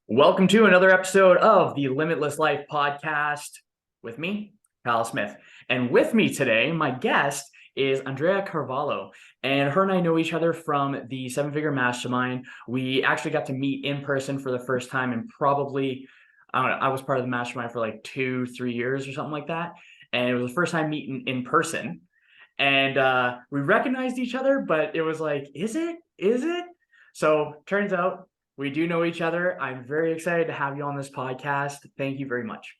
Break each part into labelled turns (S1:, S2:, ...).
S1: Welcome to another episode of the Limitless Life podcast with me, Kyle Smith. And with me today, my guest is Andreia Carvalho. And her and I know each other from the Seven Figure Mastermind. We actually got to meet in person for the first time in probably, I don't know, I was part of the mastermind for like 2-3 years or something like that. And it was the first time meeting in person. And we recognized each other, but it was like, is it? Is it? So turns out we do know each other. I'm very excited to have you on this podcast. Thank you very much.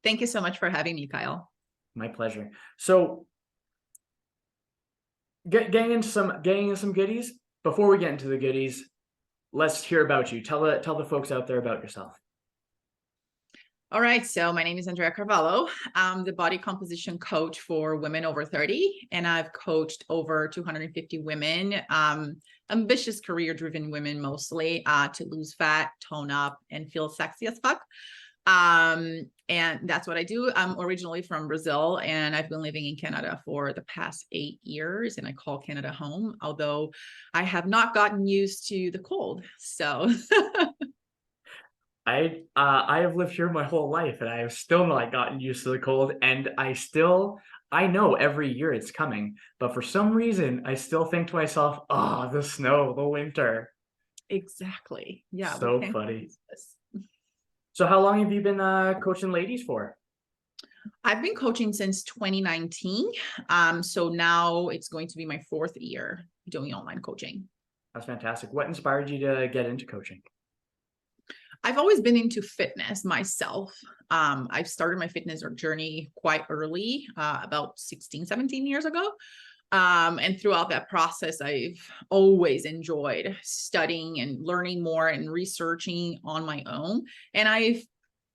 S2: Thank you so much for having me, Kyle.
S1: My pleasure. So getting into some goodies. Before we get into the goodies, let's hear about you. Tell the folks out there about yourself.
S2: All right, so my name is Andreia Carvalho. I'm the body composition coach for women over 30, and I've coached over 250 women, ambitious career-driven women mostly, to lose fat, tone up, and feel sexy as fuck. And that's what I do. I'm originally from Brazil, and I've been living in Canada for the past 8 years, and I call Canada home, although I have not gotten used to the cold, so...
S1: I have lived here my whole life and I have still not gotten used to the cold, and I know every year it's coming, but for some reason I still think to myself, oh, the snow, the winter.
S2: Exactly. Yeah.
S1: So funny. So how long have you been coaching ladies for?
S2: I've been coaching since 2019. So now it's going to be my 4th year doing online coaching.
S1: That's fantastic. What inspired you to get into coaching?
S2: I've always been into fitness myself. I've started my fitness journey quite early, about 16, 17 years ago. And throughout that process, I've always enjoyed studying and learning more and researching on my own. And I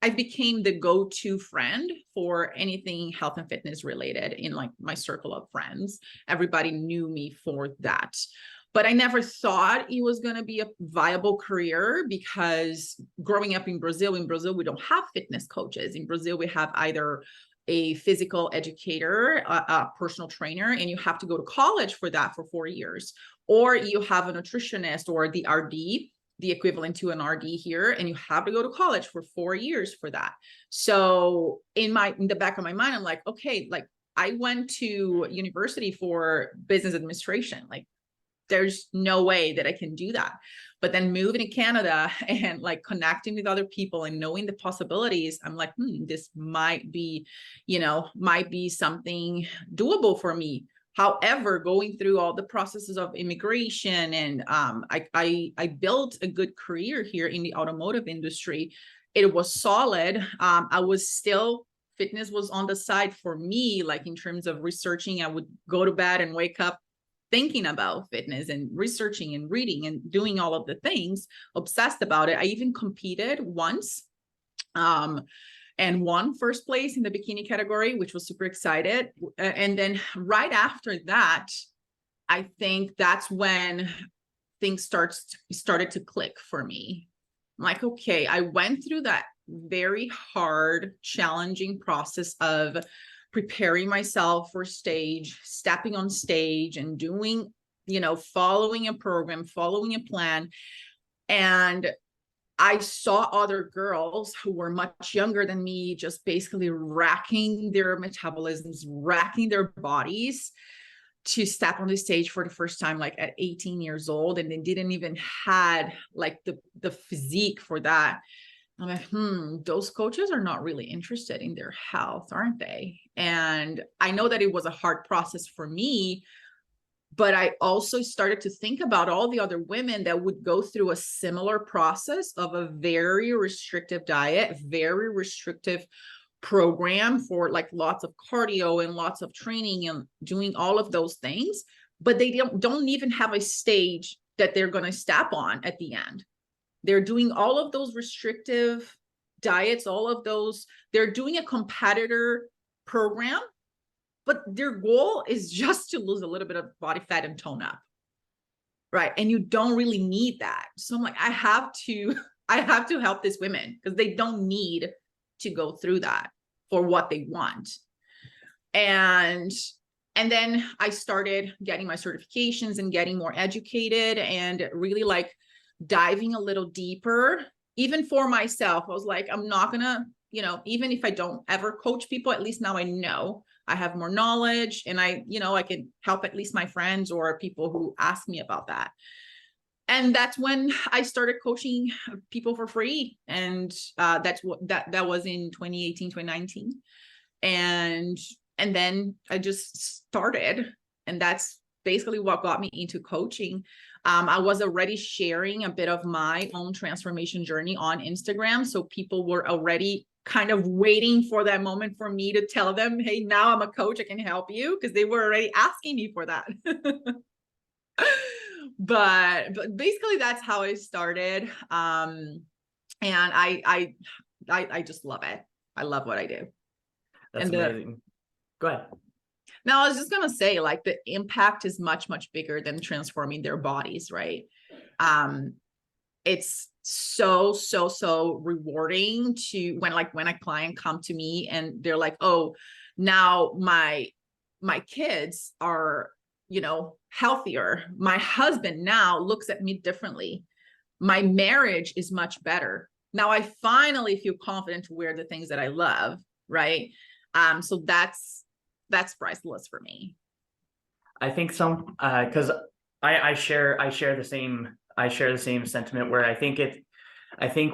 S2: became the go-to friend for anything health and fitness related in like my circle of friends. Everybody knew me for that. But I never thought it was going to be a viable career because growing up in Brazil, we don't have fitness coaches. In Brazil, we have either a physical educator, a personal trainer, and you have to go to college for that for 4 years, or you have a nutritionist or the RD, the equivalent to an RD here, and you have to go to college for 4 years for that. So in the back of my mind, I'm like, okay, like I went to university for business administration, like there's no way that I can do that. But then moving to Canada and like connecting with other people and knowing the possibilities, I'm like, this might be something doable for me. However, going through all the processes of immigration and I built a good career here in the automotive industry. It was solid. Fitness was on the side for me, like in terms of researching. I would go to bed and wake up thinking about fitness and researching and reading and doing all of the things, obsessed about it. I even competed once and won first place in the bikini category, which was super excited. And then right after that, I think that's when things started to click for me. I'm like, okay, I went through that very hard, challenging process of preparing myself for stage, stepping on stage and doing, following a program, following a plan. And I saw other girls who were much younger than me, just basically racking their metabolisms, racking their bodies to step on the stage for the first time, like at 18 years old. And they didn't even had like the physique for that. I'm like, those coaches are not really interested in their health, aren't they? And I know that it was a hard process for me, but I also started to think about all the other women that would go through a similar process of a very restrictive diet, very restrictive program for like lots of cardio and lots of training and doing all of those things, but they don't even have a stage that they're going to step on at the end. They're doing all of those restrictive diets, they're doing a competitor program, but their goal is just to lose a little bit of body fat and tone up. Right. And you don't really need that. So I'm like, I have to help these women because they don't need to go through that for what they want. And then I started getting my certifications and getting more educated and really like diving a little deeper even for myself, I was like, I'm not gonna, you know, even if I don't ever coach people, at least now I know I have more knowledge, and I, you know, I can help at least my friends or people who ask me about that. And that's when I started coaching people for free. And that's what that was in 2018, 2019. And then I just started, and that's basically what got me into coaching. I was already sharing a bit of my own transformation journey on Instagram, so people were already kind of waiting for that moment for me to tell them, hey, now I'm a coach, I can help you, because they were already asking me for that. but basically that's how I started. And I just love it. I love what I do.
S1: That's amazing. Go ahead.
S2: Now, I was just gonna say, like, the impact is much, much bigger than transforming their bodies, right? It's so rewarding to when a client come to me and they're like, oh, now my kids are, you know, healthier. My husband now looks at me differently. My marriage is much better. Now I finally feel confident to wear the things that I love, right? So that's priceless for me.
S1: I think some because I share the same sentiment, where I think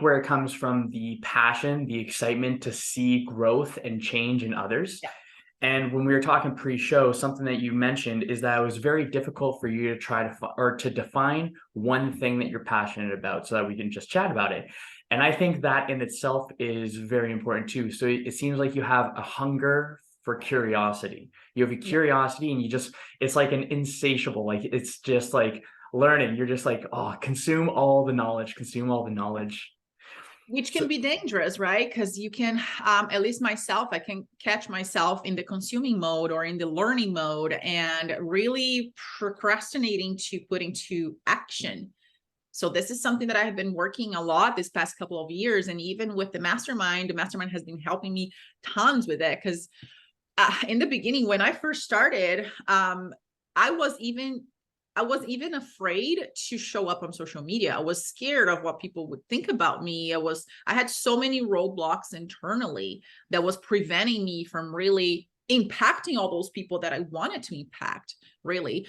S1: where it comes from, the passion, the excitement to see growth and change in others.
S2: Yeah.
S1: And when we were talking pre-show, something that you mentioned is that it was very difficult for you to try to define one thing that you're passionate about, so that we can just chat about it. And I think that in itself is very important too. So it seems like you have a hunger for curiosity. You have a curiosity, and it's like an insatiable, like, it's just like learning. You're just like, oh, consume all the knowledge.
S2: Which can be dangerous, right? Because you can, at least myself, I can catch myself in the consuming mode or in the learning mode and really procrastinating to put into action. So this is something that I have been working a lot this past couple of years. And even with the mastermind has been helping me tons with it. Because in the beginning, when I first started, I was even afraid to show up on social media. I was scared of what people would think about me. I had so many roadblocks internally that was preventing me from really impacting all those people that I wanted to impact, really.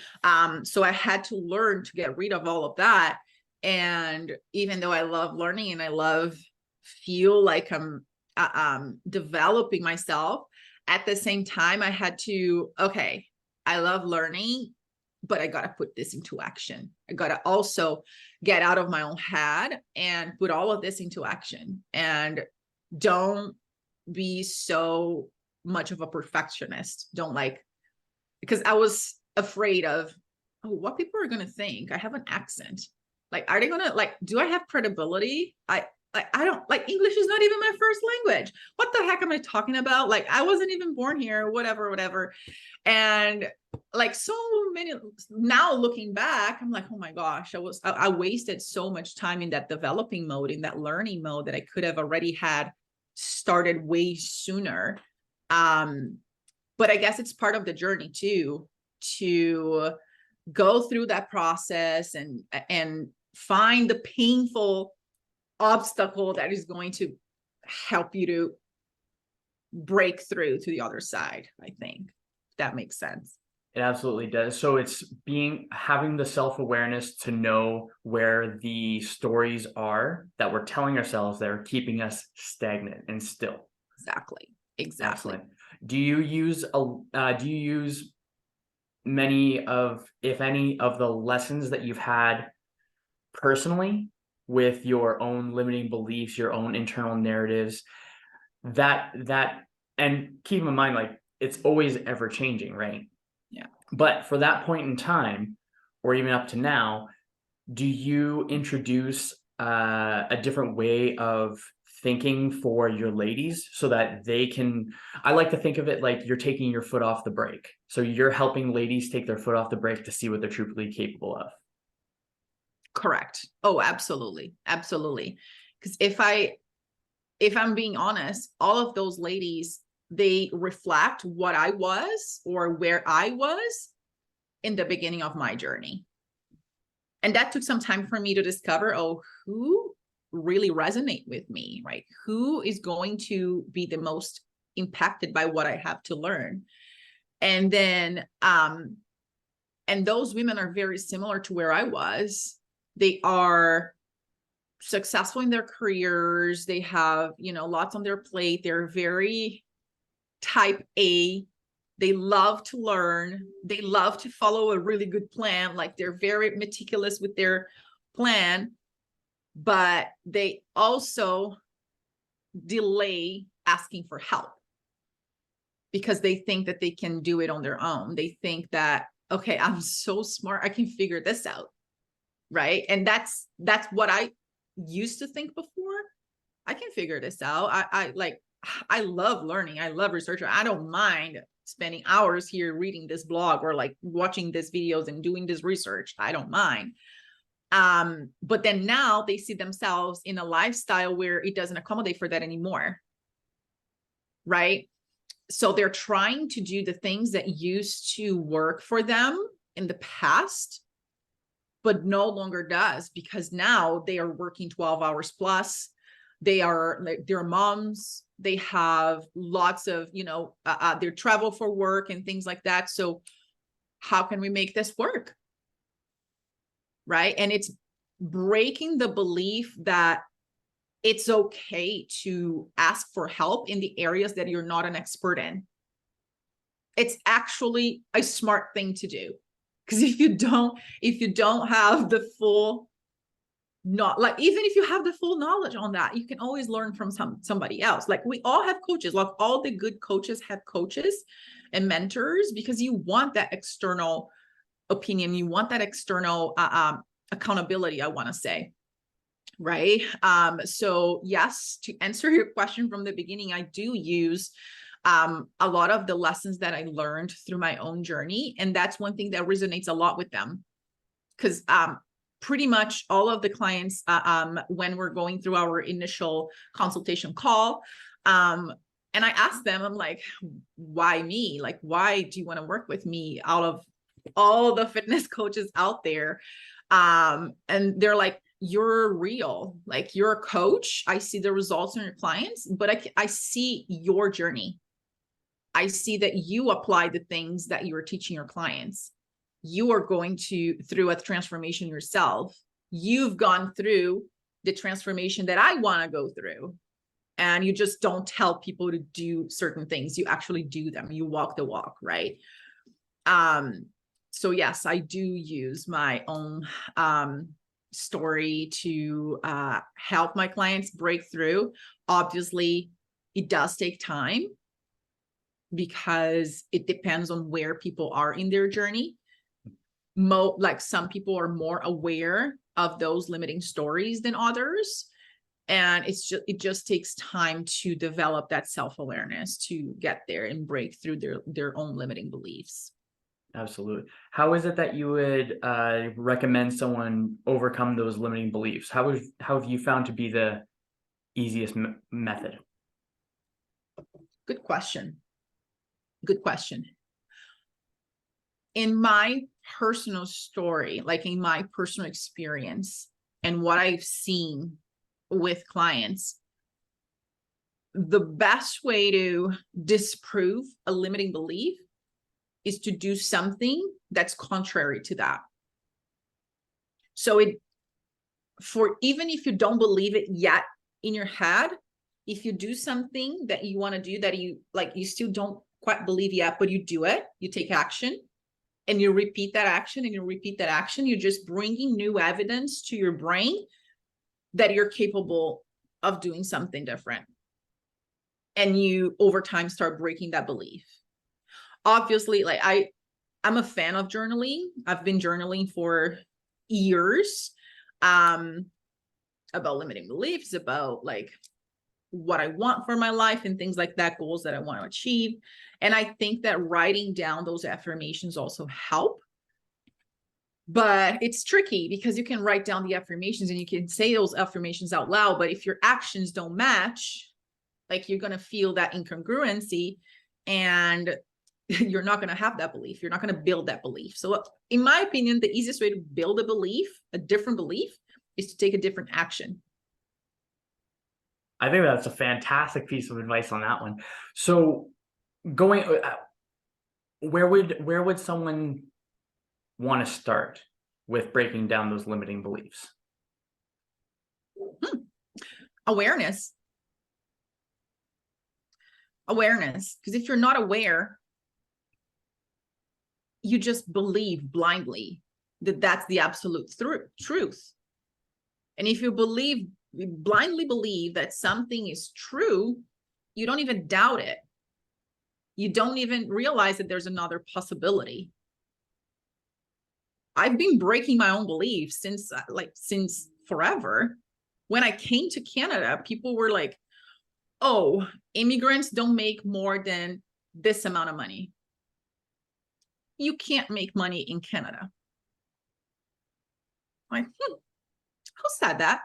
S2: So I had to learn to get rid of all of that. And even though I love learning and I feel like I'm developing myself, at the same time, I had to, okay, I love learning, but I got to put this into action. I got to also get out of my own head and put all of this into action. And don't be so much of a perfectionist. Because I was afraid of, oh, what people are going to think. I have an accent. Like, are they going to, like, do I have credibility? I don't, like, English is not even my first language. What the heck am I talking about? Like, I wasn't even born here, whatever. And like, so many, now looking back, I'm like, oh my gosh, I wasted so much time in that developing mode, in that learning mode, that I could have already had started way sooner. But I guess it's part of the journey too, to go through that process and find the painful obstacle that is going to help you to break through to the other side. I think that makes sense.
S1: It absolutely does. So it's having the self-awareness to know where the stories are that we're telling ourselves that are keeping us stagnant and still.
S2: Exactly.
S1: Excellent. Do you use many of, if any, of the lessons that you've had personally with your own limiting beliefs, your own internal narratives, and keep in mind, like, it's always ever changing, right?
S2: Yeah.
S1: But for that point in time, or even up to now, do you introduce a different way of thinking for your ladies, so that they can, I like to think of it like you're taking your foot off the brake. So you're helping ladies take their foot off the brake to see what they're truly capable of.
S2: Correct. Oh, absolutely. Because if I'm being honest, all of those ladies, they reflect what I was or where I was in the beginning of my journey. And that took some time for me to discover, oh, who really resonate with me, right? Who is going to be the most impacted by what I have to learn? And then, and those women are very similar to where I was. They are successful in their careers. They have, lots on their plate. They're very type A. They love to learn. They love to follow a really good plan. Like, they're very meticulous with their plan, but they also delay asking for help because they think that they can do it on their own. They think that, okay, I'm so smart, I can figure this out, right? And that's what I used to think before. I can figure this out. I love learning. I love researching. I don't mind spending hours here reading this blog or like watching these videos and doing this research. I don't mind. But then now they see themselves in a lifestyle where it doesn't accommodate for that anymore, right? So they're trying to do the things that used to work for them in the past, but no longer does, because now they are working 12 hours plus. They're moms. They have lots of, they travel for work and things like that. So how can we make this work? Right. And it's breaking the belief that it's okay to ask for help in the areas that you're not an expert in. It's actually a smart thing to do. Because if you don't have the full, not like, even if you have the full knowledge on that, you can always learn from somebody else. Like, we all have coaches, like all the good coaches have coaches and mentors, because you want that external opinion. You want that external accountability, I want to say. Right. So yes, to answer your question from the beginning, I do use a lot of the lessons that I learned through my own journey. And that's one thing that resonates a lot with them. Because pretty much all of the clients, when we're going through our initial consultation call, and I ask them, I'm like, why me? Like, why do you want to work with me out of all the fitness coaches out there? And they're like, you're real, like, you're a coach. I see the results in your clients, but I see your journey. I see that you apply the things that you are teaching your clients. You are going through a transformation yourself. You've gone through the transformation that I want to go through. And you just don't tell people to do certain things. You actually do them. You walk the walk, right? So yes, I do use my own story to help my clients break through. Obviously, it does take time because it depends on where people are in their journey. Like, some people are more aware of those limiting stories than others. And it just takes time to develop that self-awareness to get there and break through their own limiting beliefs.
S1: Absolutely. How is it that you would recommend someone overcome those limiting beliefs? How have you found to be the easiest method?
S2: Good question. In my personal story, like in my personal experience and what I've seen with clients, the best way to disprove a limiting belief is to do something that's contrary to that. So even if you don't believe it yet in your head, if you do something that you want to do that you still don't quite believe yet, but you do it, you take action and you repeat that action and you repeat that action, you're just bringing new evidence to your brain that you're capable of doing something different. And you over time start breaking that belief. Obviously, like, I'm a fan of journaling. I've been journaling for years about limiting beliefs, about like what I want for my life and things like that, goals that I want to achieve. And I think that writing down those affirmations also help. But it's tricky because you can write down the affirmations and you can say those affirmations out loud, but if your actions don't match, like, you're going to feel that incongruency and you're not going to have that belief. You're not going to build that belief. So in my opinion, the easiest way to build a different belief, is to take a different action.
S1: I think that's a fantastic piece of advice on that one. So going, where would someone want to start with breaking down those limiting beliefs?
S2: Awareness. Awareness. Because if you're not aware, you just believe blindly that that's the absolute truth. And if you blindly believe that something is true, you don't even doubt it. You don't even realize that there's another possibility. I've been breaking my own beliefs since forever. When I came to Canada, people were like, oh, immigrants don't make more than this amount of money. You can't make money in Canada. I'm like, who said that?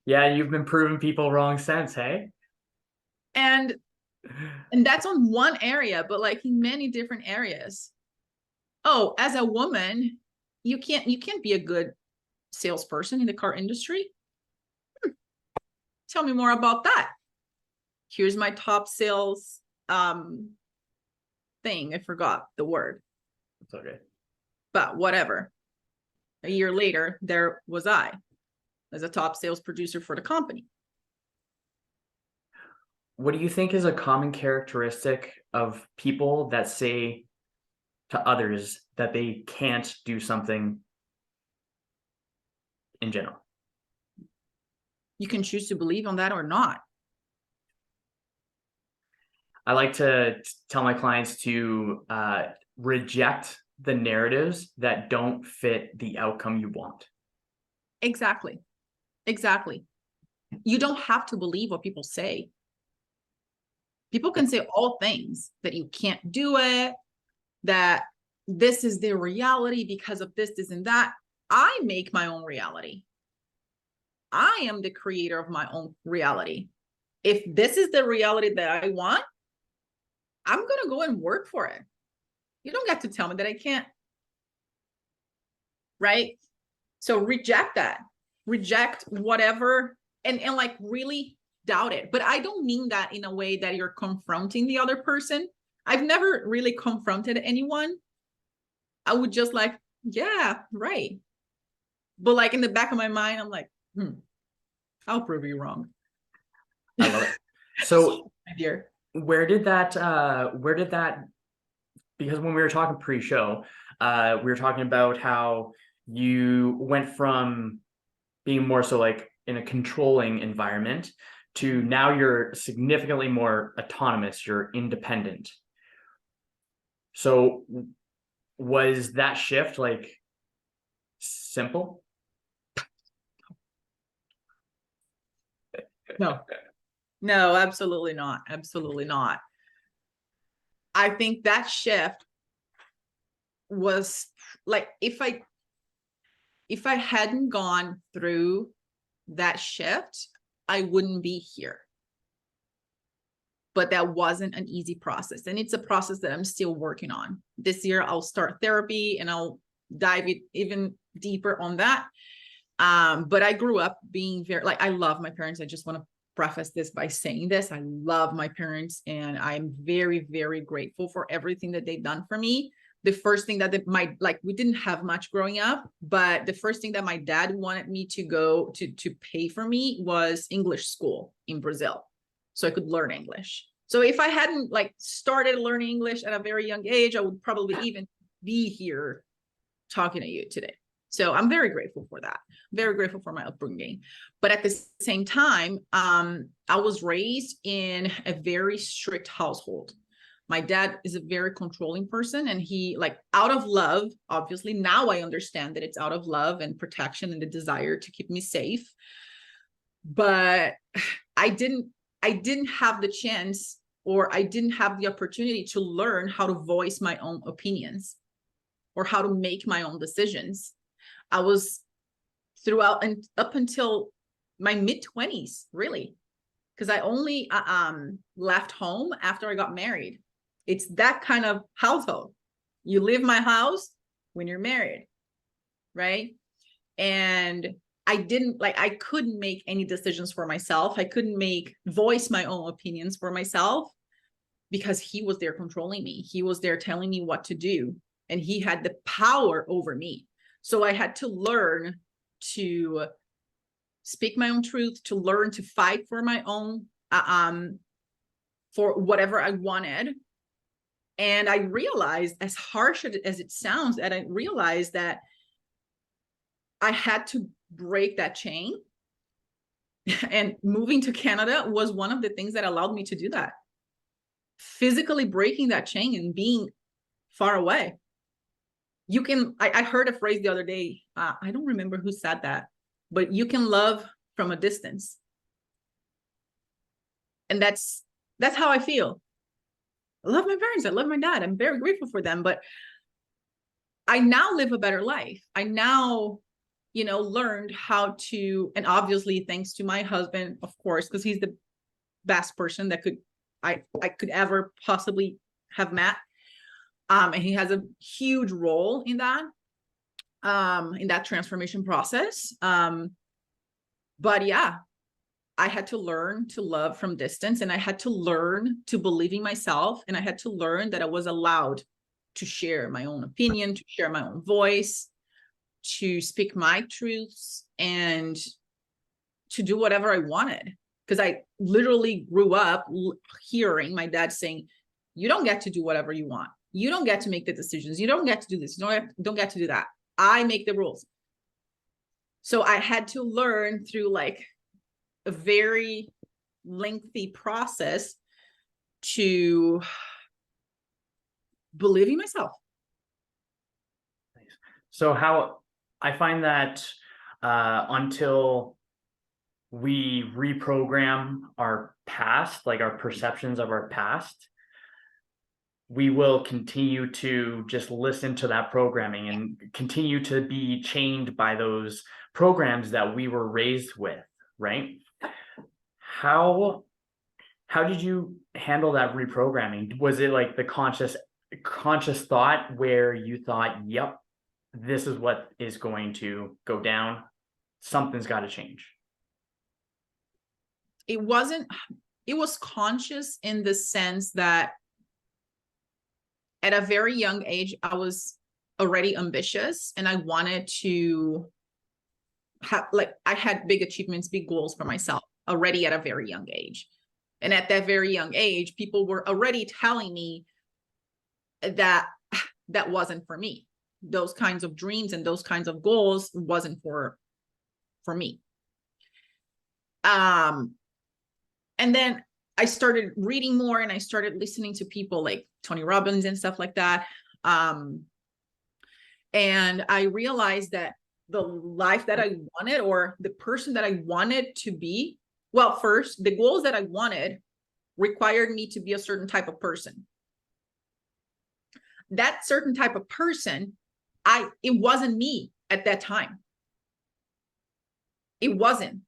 S1: Yeah, you've been proving people wrong since, hey?
S2: And that's on one area, but like in many different areas. Oh, as a woman, you can't be a good salesperson in the car industry. Tell me more about that. Here's my top sales thing. I forgot the word.
S1: It's okay.
S2: But whatever. A year later, there was I as a top sales producer for the company.
S1: What do you think is a common characteristic of people that say to others that they can't do something in general?
S2: You can choose to believe on that or not.
S1: I like to tell my clients to reject the narratives that don't fit the outcome you want.
S2: Exactly. Exactly. You don't have to believe what people say. People can say all things, that you can't do it, that this is their reality because of this, this, and that. I make my own reality. I am the creator of my own reality. If this is the reality that I want, I'm going to go and work for it. You don't get to tell me that I can't. Right? So reject that. Reject whatever and like really doubt it. But I don't mean that in a way that you're confronting the other person. I've never really confronted anyone. I would just like, yeah, right. But like in the back of my mind, I'm like, I'll prove you wrong.
S1: I love it. So
S2: dear.
S1: where did that, because when we were talking pre-show, we were talking about how you went from being more so like in a controlling environment to now you're significantly more autonomous, you're independent. So was that shift like simple?
S2: No, absolutely not. Absolutely not. I think that shift was like, if I hadn't gone through that shift, I wouldn't be here. But that wasn't an easy process. And it's a process that I'm still working on. This year, I'll start therapy and I'll dive even deeper on that. But I grew up being very, like, I love my parents. I just want to preface this by saying this. I love my parents and I'm very, very grateful for everything that they've done for me. The first thing that we didn't have much growing up, but the first thing that my dad wanted me to go to pay for me was English school in Brazil, so I could learn English. So if I hadn't like started learning English at a very young age, I would probably even be here talking to you today. So I'm very grateful for that. Very grateful for my upbringing. But at the same time, I was raised in a very strict household. My dad is a very controlling person, and he, like, out of love, obviously now I understand that it's out of love and protection and the desire to keep me safe. But I didn't have the chance, or I didn't have the opportunity to learn how to voice my own opinions or how to make my own decisions. I was throughout and up until my mid-20s, really, because I only left home after I got married. It's that kind of household. You leave my house when you're married, right? And I couldn't make any decisions for myself. I couldn't voice my own opinions for myself because he was there controlling me. He was there telling me what to do, and he had the power over me. So I had to learn to speak my own truth, to learn to fight for my own, for whatever I wanted. And I realized, as harsh as it sounds, that I realized that I had to break that chain. And moving to Canada was one of the things that allowed me to do that. Physically breaking that chain and being far away. I heard a phrase the other day. I don't remember who said that, but you can love from a distance. And that's how I feel. I love my parents. I love my dad. I'm very grateful for them, but I now live a better life. I now, learned how to, and obviously thanks to my husband, of course, because he's the best person that I could ever possibly have met. And he has a huge role in that transformation process. But yeah, I had to learn to love from distance, and I had to learn to believe in myself, and I had to learn that I was allowed to share my own opinion, to share my own voice, to speak my truths, and to do whatever I wanted. Because I literally grew up hearing my dad saying, you don't get to do whatever you want. You don't get to make the decisions. You don't get to do this. You don't get to do that. I make the rules. So I had to learn through like a very lengthy process to believe in myself.
S1: So how I find that until we reprogram our past, like our perceptions of our past, we will continue to just listen to that programming and continue to be chained by those programs that we were raised with, right? How did you handle that reprogramming? Was it like the conscious thought where you thought, yep, this is what is going to go down, something's got to change?
S2: It was conscious in the sense that at a very young age, I was already ambitious, and I wanted to have, I had big achievements, big goals for myself already at a very young age. And at that very young age, people were already telling me that wasn't for me. Those kinds of dreams and those kinds of goals wasn't for me. And then I started reading more, and I started listening to people like Tony Robbins and stuff like that. And I realized that the life that I wanted, or the person that I wanted to be, well, first, the goals that I wanted required me to be a certain type of person. That certain type of person, it wasn't me at that time. It wasn't.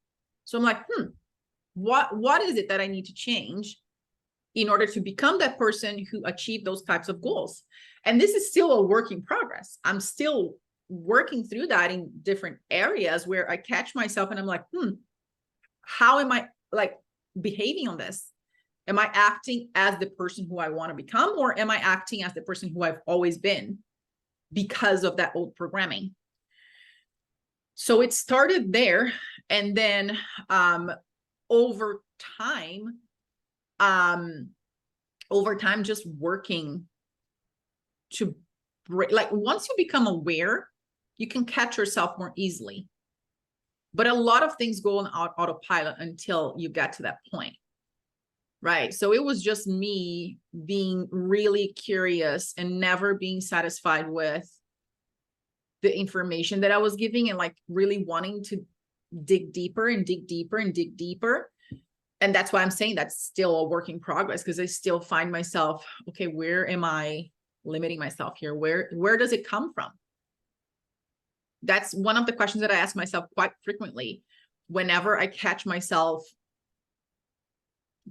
S2: So I'm like, what is it that I need to change in order to become that person who achieved those types of goals? And this is still a work in progress. I'm still working through that in different areas where I catch myself and I'm like, how am I like behaving on this? Am I acting as the person who I want to become, or am I acting as the person who I've always been because of that old programming? So it started there. And then over time, just working to break, like once you become aware, you can catch yourself more easily. But a lot of things go on autopilot until you get to that point. Right. So it was just me being really curious and never being satisfied with the information that I was giving, and like really wanting to dig deeper and dig deeper and dig deeper. And that's why I'm saying that's still a work in progress, because I still find myself, okay, where am I limiting myself here? Where does it come from? That's one of the questions that I ask myself quite frequently whenever I catch myself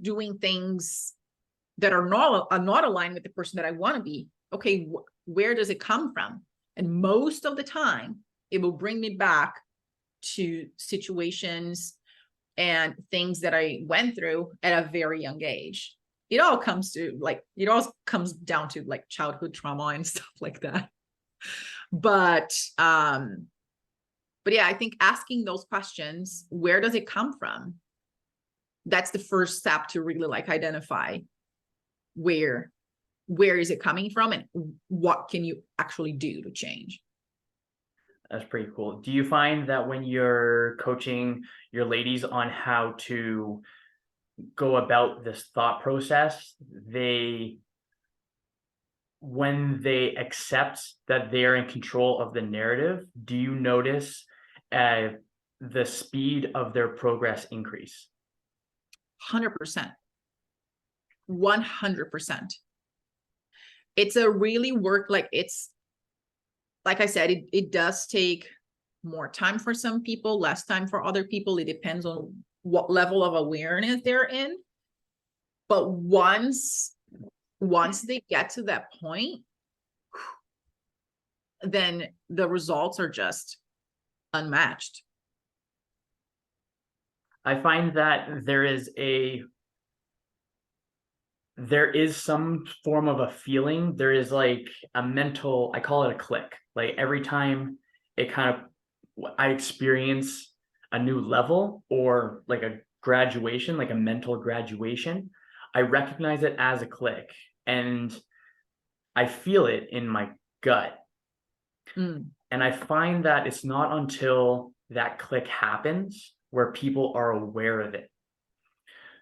S2: doing things that are not aligned with the person that I want to be. Okay, where does it come from? And most of the time, it will bring me back to situations and things that I went through at a very young age. It all comes down to like childhood trauma and stuff like that. But yeah, I think asking those questions, where does it come from? That's the first step to really like identify where is it coming from and what can you actually do to change.
S1: That's pretty cool. Do you find that when you're coaching your ladies on how to go about this thought process, when they accept that they're in control of the narrative, do you notice the speed of their progress increase?
S2: 100%. 100%. It's a really like I said, it does take more time for some people, less time for other people. It depends on what level of awareness they're in. But once they get to that point, then the results are just unmatched.
S1: I find that there is some form of a feeling. There is like a mental, I call it a click. Like every time I experience a new level or like a graduation, like a mental graduation, I recognize it as a click and I feel it in my gut. And I find that it's not until that click happens where people are aware of it.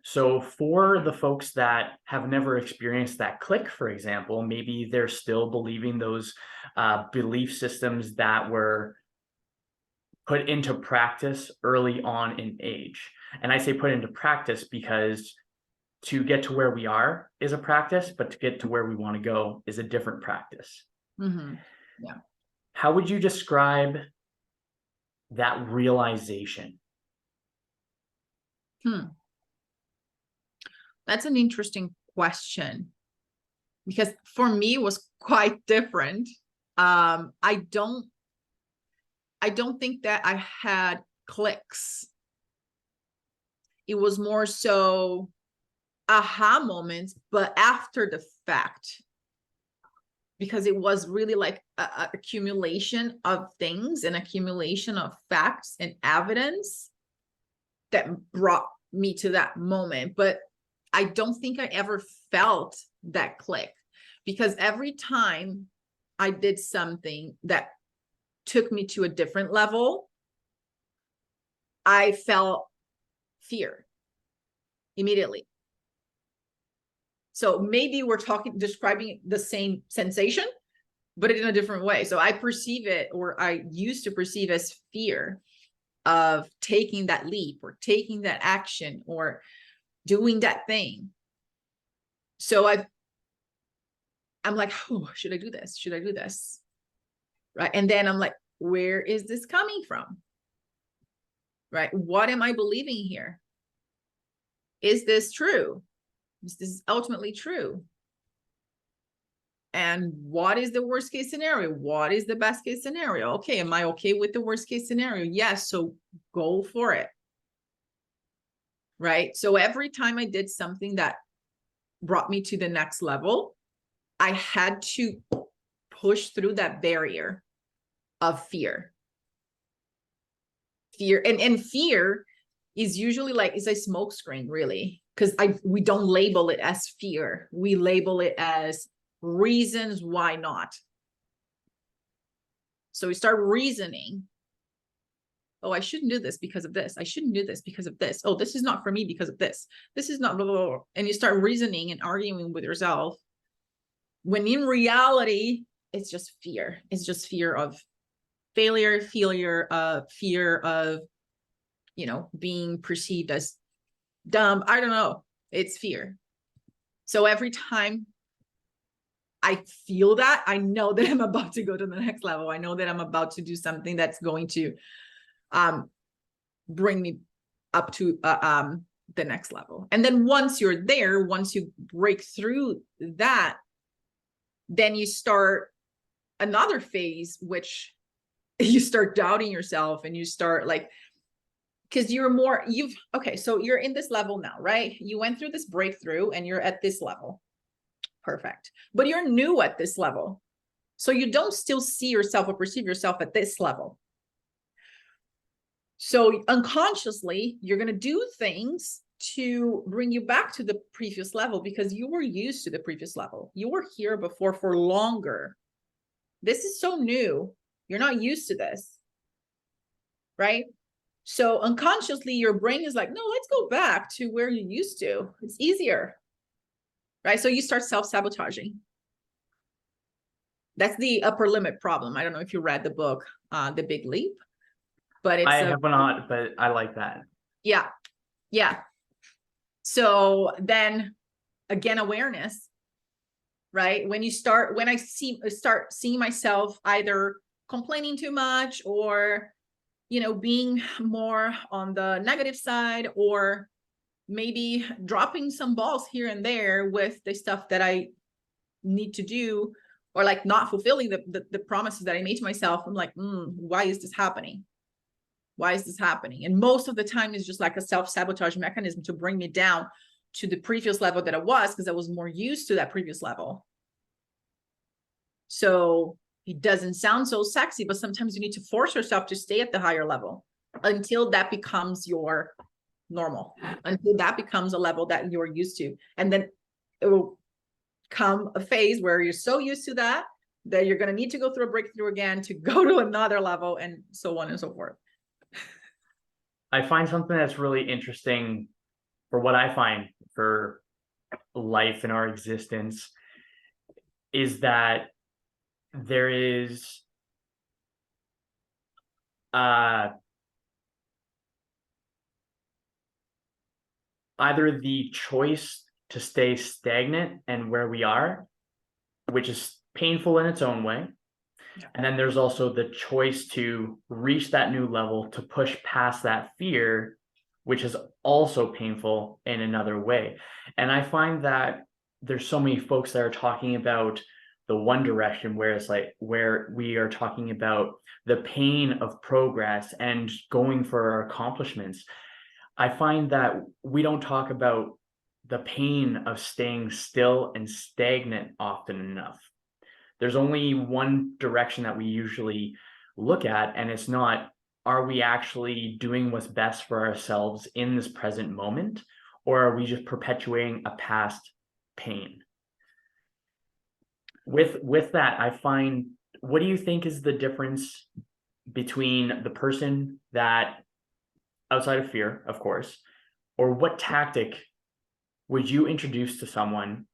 S1: So for the folks that have never experienced that click, for example, maybe they're still believing those belief systems that were put into practice early on in age. And I say put into practice because to get to where we are is a practice, but to get to where we want to go is a different practice.
S2: Yeah.
S1: How would you describe that realization?
S2: That's an interesting question because for me it was quite different. I don't think that I had clicks. It was more so aha moments, but after the fact, because it was really like a accumulation of things, an accumulation of facts and evidence that brought me to that moment. But I don't think I ever felt that click because every time I did something that took me to a different level, I felt fear immediately. So maybe we're describing the same sensation, but in a different way. So I perceive it, or I used to perceive as fear of taking that leap or taking that action or doing that thing. So I'm like, oh, should I do this? Should I do this? Right. And then I'm like, where is this coming from? Right. What am I believing here? Is this true? Is this ultimately true? And what is the worst case scenario? What is the best case scenario? Okay. Am I okay with the worst case scenario? Yes. So go for it. Right. So every time I did something that brought me to the next level, I had to push through that barrier of fear. And fear is usually like, it's a smoke screen, really, because we don't label it as fear. We label it as reasons why not. So we start reasoning. Oh, I shouldn't do this because of this. I shouldn't do this because of this. Oh, this is not for me because of this. This is not blah, blah, blah. And you start reasoning and arguing with yourself. When in reality, it's just fear. It's just fear of failure, fear of, being perceived as dumb. I don't know. It's fear. So every time I feel that, I know that I'm about to go to the next level. I know that I'm about to do something that's going to bring me up to the next level. And then once you're there, once you break through that, then you start another phase, which you start doubting yourself, and you start like, because okay, so you're in this level now, right? You went through this breakthrough and you're at this level. Perfect. But you're new at this level. So you don't still see yourself or perceive yourself at this level. So unconsciously, you're going to do things to bring you back to the previous level, because you were used to the previous level. You were here before for longer. This is so new. You're not used to this, right? So unconsciously, your brain is like, no, let's go back to where you used to. It's easier, right? So you start self-sabotaging. That's the upper limit problem. I don't know if you read the book, The Big Leap, but it's
S1: I have not, but I like that.
S2: Yeah. So then again, awareness, right? When I start seeing myself either complaining too much, or, being more on the negative side, or maybe dropping some balls here and there with the stuff that I need to do, or like not fulfilling the promises that I made to myself, I'm like, why is this happening? Why is this happening? And most of the time is just like a self-sabotage mechanism to bring me down to the previous level that I was, because I was more used to that previous level. So it doesn't sound so sexy, but sometimes you need to force yourself to stay at the higher level until that becomes your normal, until that becomes a level that you're used to. And then it will come a phase where you're so used to that you're going to need to go through a breakthrough again to go to another level, and so on and so forth.
S1: I find something that's really interesting for what I find for life and our existence is that there is either the choice to stay stagnant and where we are, which is painful in its own way. Yeah. And then there's also the choice to reach that new level, to push past that fear, which is also painful in another way. And I find that there's so many folks that are talking about the one direction, where it's like, where we are talking about the pain of progress and going for our accomplishments. I find that we don't talk about the pain of staying still and stagnant often enough. There's only one direction that we usually look at, and it's not, are we actually doing what's best for ourselves in this present moment, or are we just perpetuating a past pain? With that, I find, what do you think is the difference between the person that, outside of fear, of course, or what tactic would you introduce to someone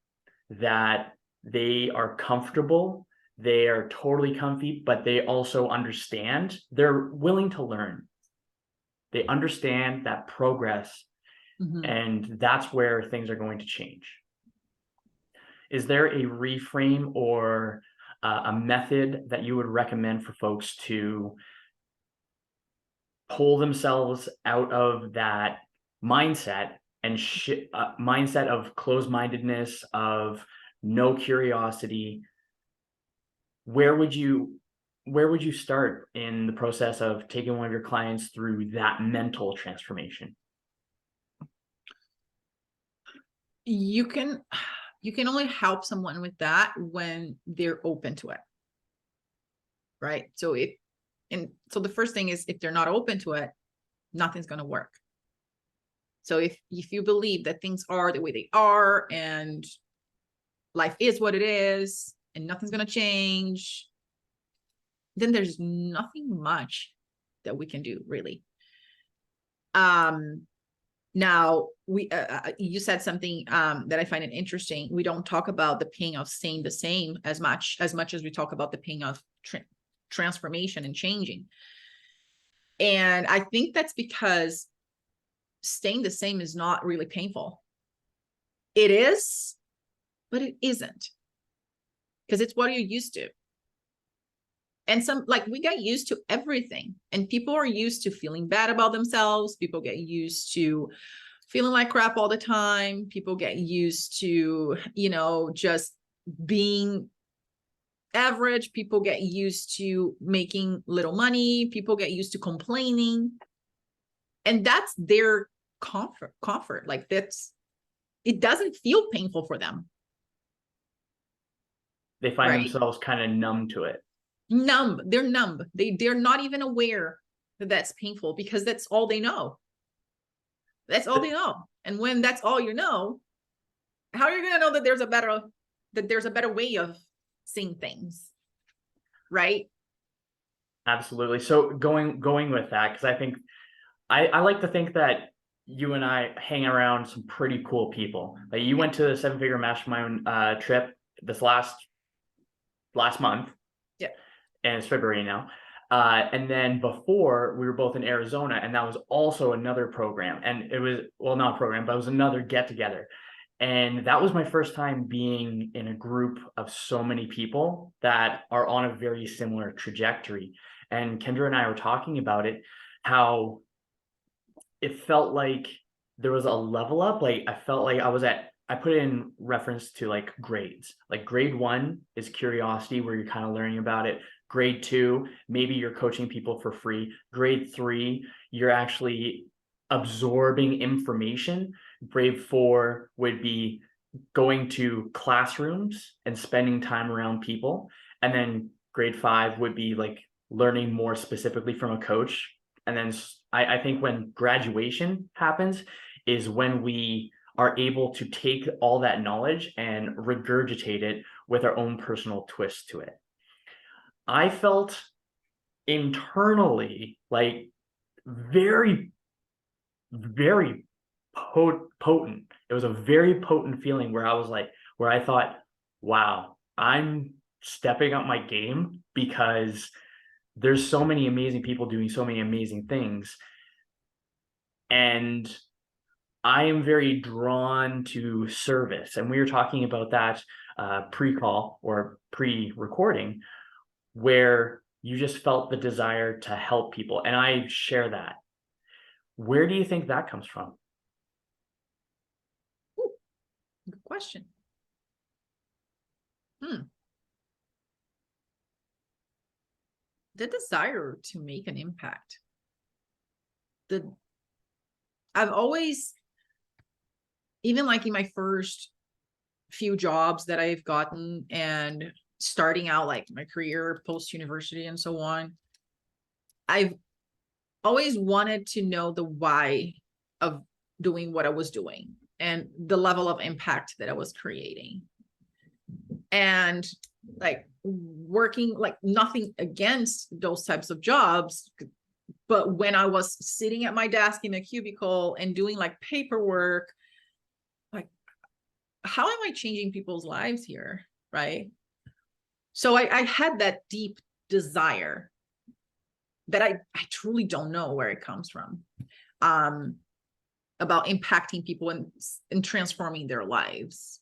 S1: that they are comfortable, they are totally comfy, but they also understand, they're willing to learn, they understand that progress, and that's where things are going to change? Is there a reframe or a method that you would recommend for folks to pull themselves out of that mindset and mindset of closed-mindedness, of no curiosity? Where would you start in the process of taking one of your clients through that mental transformation?
S2: You can only help someone with that when they're open to it, right? So the first thing is, if they're not open to it, nothing's going to work. So if you believe that things are the way they are, and life is what it is, and nothing's going to change, then there's nothing much that we can do, really. Now, you said something that I find it interesting. We don't talk about the pain of staying the same as much as we talk about the pain of transformation and changing. And I think that's because staying the same is not really painful. It is, but it isn't, because it's what you're used to. And we get used to everything, and people are used to feeling bad about themselves. People get used to feeling like crap all the time. People get used to, just being average, people get used to making little money, people get used to complaining, and that's their comfort. Like it doesn't feel painful for them.
S1: They find
S2: Right.
S1: themselves kind of numb to it.
S2: Numb. They're numb. They're not even aware that that's painful because that's all they know. That's all they know. And when that's all you know, how are you going to know that there's a better way of seeing things? Right?
S1: Absolutely. So going with that, because I think I like to think that you and I hang around some pretty cool people. Like you went to the 7-figure mastermind trip this last month.
S2: Yeah.
S1: And it's February now. And then before we were both in Arizona, and that was also another program. And it was, well, not a program, but it was another get together. And that was my first time being in a group of so many people that are on a very similar trajectory. And Kendra and I were talking about it, how it felt like there was a level up. Like I felt like I put in reference to like grades. Like grade 1 is curiosity, where you're kind of learning about it. Grade 2, maybe you're coaching people for free. Grade 3, you're actually absorbing information. Grade 4 would be going to classrooms and spending time around people. And then grade 5 would be like learning more specifically from a coach. And then I think when graduation happens is when we are able to take all that knowledge and regurgitate it with our own personal twist to it. I felt internally like very, very potent. It was a very potent feeling where I thought, wow, I'm stepping up my game because there's so many amazing people doing so many amazing things. And I am very drawn to service. And we were talking about that pre-call or pre-recording, where you just felt the desire to help people. And I share that. Where do you think that comes from?
S2: Ooh, good question. The desire to make an impact. I've always, even like in my first few jobs that I've gotten and starting out like my career post-university and so on, I've always wanted to know the why of doing what I was doing and the level of impact that I was creating. And like working, like nothing against those types of jobs, but when I was sitting at my desk in a cubicle and doing like paperwork, like, how am I changing people's lives here? Right. So I had that deep desire that I truly don't know where it comes from, about impacting people and transforming their lives.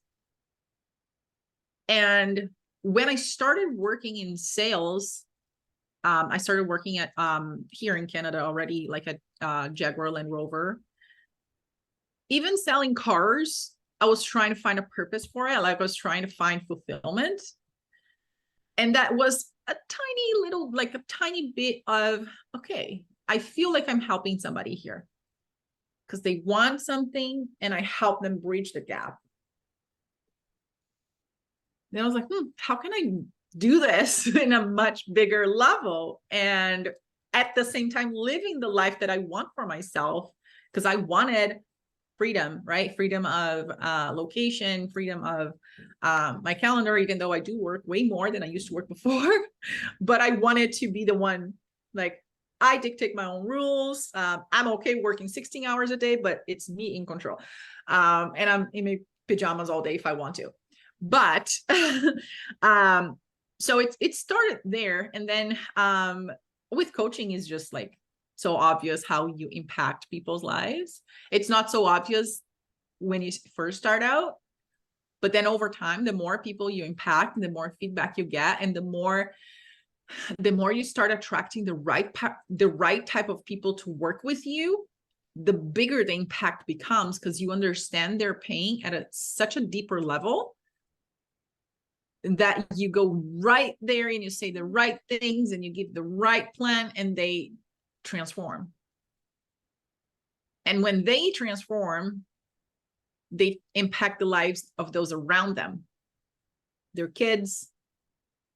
S2: And when I started working in sales, I started working at here in Canada already, like at Jaguar Land Rover. Even selling cars, I was trying to find a purpose for it. Like I was trying to find fulfillment. And that was a tiny little, like a tiny bit of, okay, I feel like I'm helping somebody here because they want something and I help them bridge the gap. Then I was like, how can I do this in a much bigger level? And at the same time, living the life that I want for myself, because I wanted freedom, right? Freedom of location, freedom of my calendar, even though I do work way more than I used to work before. But I wanted to be the one, like, I dictate my own rules. I'm okay working 16 hours a day, but it's me in control. And I'm in my pajamas all day if I want to. But so it started there. And then with coaching is just like so obvious how you impact people's lives. It's not so obvious when you first start out, but then over time, the more people you impact, the more feedback you get, and the more you start attracting the right type of people to work with you, the bigger the impact becomes because you understand their pain at such a deeper level that you go right there and you say the right things and you give the right plan and they transform. And when they transform, they impact the lives of those around them, their kids,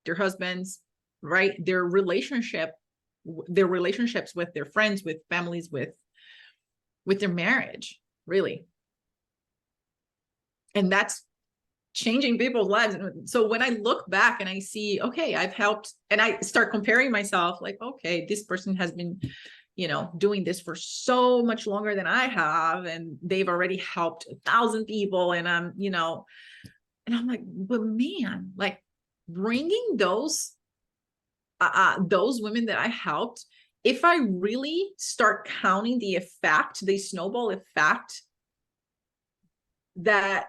S2: their husbands, right? Their relationships with their friends, with families, with their marriage, really. And that's changing people's lives. And so when I look back and I see, okay, I've helped, and I start comparing myself, like, okay, this person has been, doing this for so much longer than I have, and they've already helped 1,000 people. And I'm, and I'm like, but man, like bringing those women that I helped, if I really start counting the snowball effect that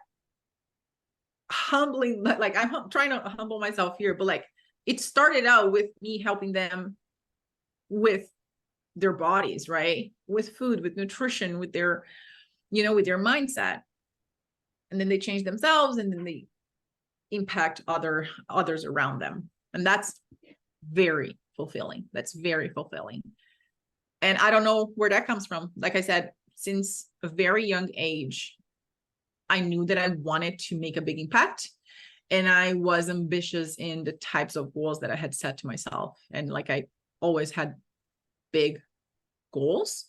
S2: humbling, like I'm trying to humble myself here, but like it started out with me helping them with their bodies, right? With food, with nutrition, with their, with their mindset. And then they change themselves and then they impact others around them. And that's very fulfilling. That's very fulfilling. And I don't know where that comes from. Like I said, since a very young age, I knew that I wanted to make a big impact, and I was ambitious in the types of goals that I had set to myself. And like, I always had big goals,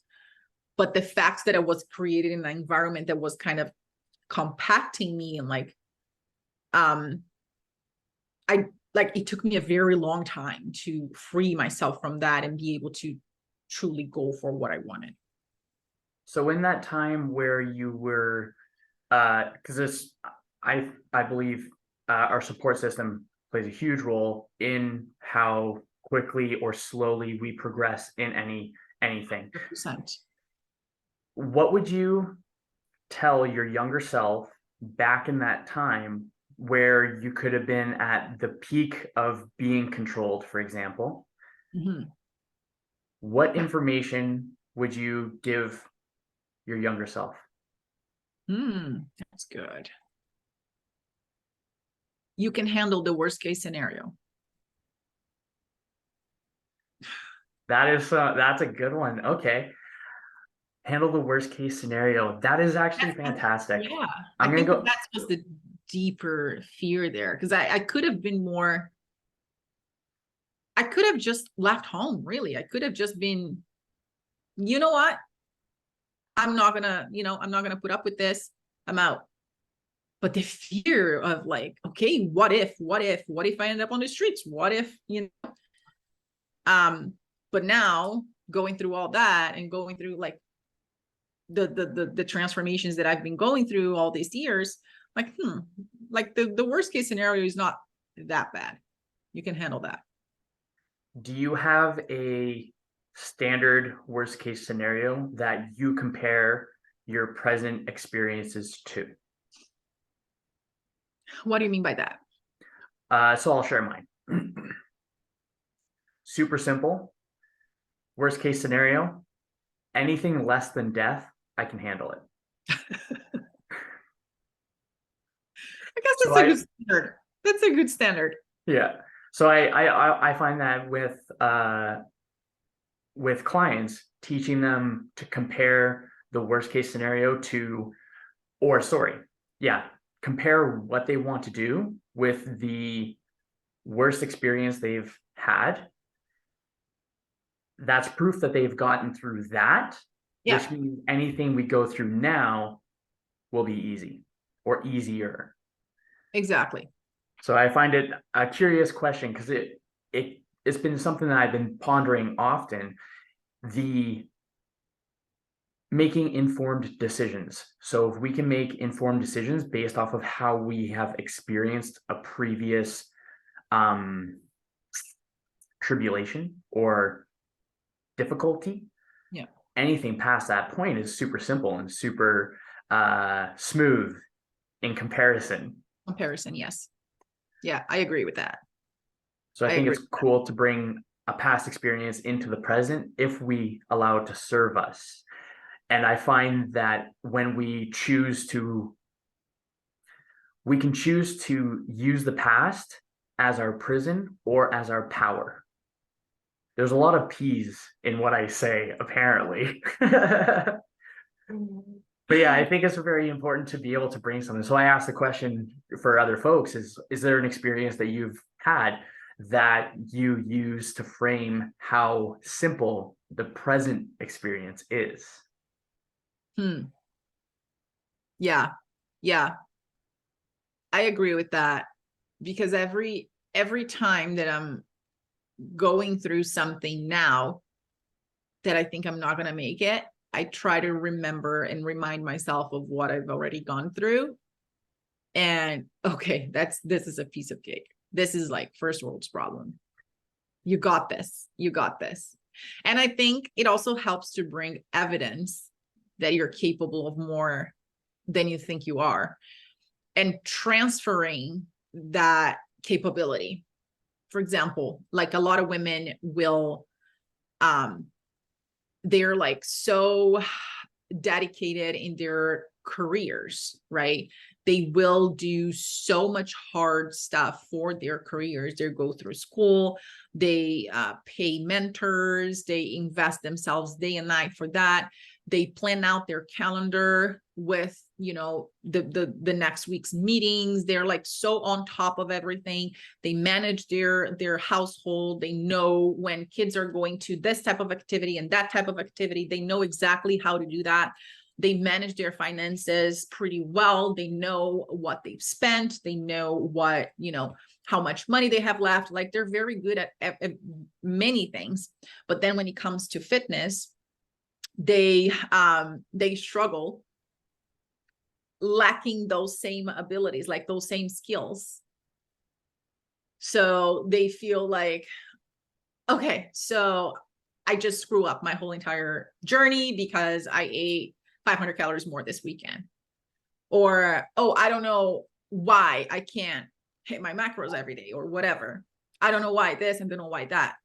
S2: but the fact that I was created in an environment that was kind of compacting me, and like, it took me a very long time to free myself from that and be able to truly go for what I wanted.
S1: So in that time where you were, because I believe our support system plays a huge role in how quickly or slowly we progress in anything.
S2: 100%.
S1: What would you tell your younger self back in that time where you could have been at the peak of being controlled, for example?
S2: Mm-hmm.
S1: What information would you give your younger self?
S2: That's good. You can handle the worst case scenario.
S1: That's a good one. Okay. Handle the worst case scenario. That is actually fantastic.
S2: Yeah.
S1: I'm
S2: I
S1: gonna
S2: think
S1: go.
S2: that's just the deeper fear there, because I could have been more. I could have just left home, really. I could have just been, you know what? I'm not gonna put up with this. I'm out. But the fear of like, okay, what if I end up on the streets? What if, but now going through all that and going through like the transformations that I've been going through all these years, like, like the worst case scenario is not that bad. You can handle that.
S1: Do you have a standard worst case scenario that you compare your present experiences to?
S2: What do you mean by that?
S1: So I'll share mine. Super simple. Worst case scenario, anything less than death, I can handle it.
S2: I guess
S1: So
S2: that's a good standard. That's a good standard.
S1: Yeah. So I find that with clients, teaching them to compare the worst case scenario to, or sorry, yeah, compare what they want to do with the worst experience they've had. That's proof that they've gotten through that,
S2: Yeah,
S1: which means anything we go through now will be easy or easier.
S2: exactly.
S1: So I find it a curious question because it's been something that I've been pondering often, the making informed decisions. So if we can make informed decisions based off of how we have experienced a previous tribulation or difficulty,
S2: Yeah.
S1: anything past that point is super simple and super smooth in comparison.
S2: Yes. Yeah, I agree with that.
S1: So I think
S2: agree
S1: it's cool to bring a past experience into the present if we allow it to serve us. And I find that when we choose we can choose to use the past as our prison or as our power. There's a lot of P's in what I say, apparently. But yeah, I think it's very important to be able to bring something. So I asked the question for other folks is there an experience that you've had that you use to frame how simple the present experience is?
S2: Yeah. Yeah. I agree with that, because every time that I'm going through something now that I think I'm not going to make it, I try to remember and remind myself of what I've already gone through. And okay, this is a piece of cake. This is like first world's problem. You got this. You got this. And I think it also helps to bring evidence that you're capable of more than you think you are, and transferring that capability. For example, like a lot of women will, they're like so dedicated in their careers, right? They will do so much hard stuff for their careers. They go through school, they pay mentors, they invest themselves day and night for that. They plan out their calendar with, you know, the next week's meetings. They're like so on top of everything. They manage their household. They know when kids are going to this type of activity and that type of activity. They know exactly how to do that. They manage their finances pretty well. They know what they've spent. They know what, you know, how much money they have left. Like they're very good at many things. But then when it comes to fitness, they struggle, lacking those same abilities, like those same skills. So they feel like, okay, so I just screw up my whole entire journey because I ate 500 calories more this weekend. Or, oh, I don't know why I can't hit my macros every day or whatever. I don't know why this and don't know why that.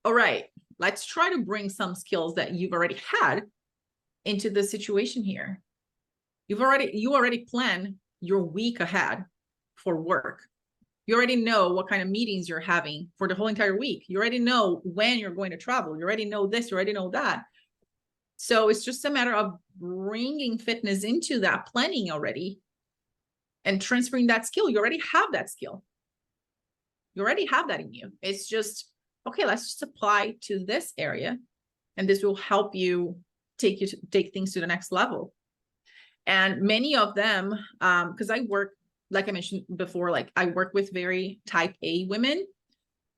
S2: All right, let's try to bring some skills that you've already had into the situation here. You already plan your week ahead for work. You already know what kind of meetings you're having for the whole entire week. You already know when you're going to travel. You already know this, you already know that. So it's just a matter of bringing fitness into that planning already and transferring that skill. You already have that skill. You already have that in you. It's just, okay, let's just apply to this area, and this will help you take things to the next level. And many of them, because I work, like I mentioned before, like I work with very type A women.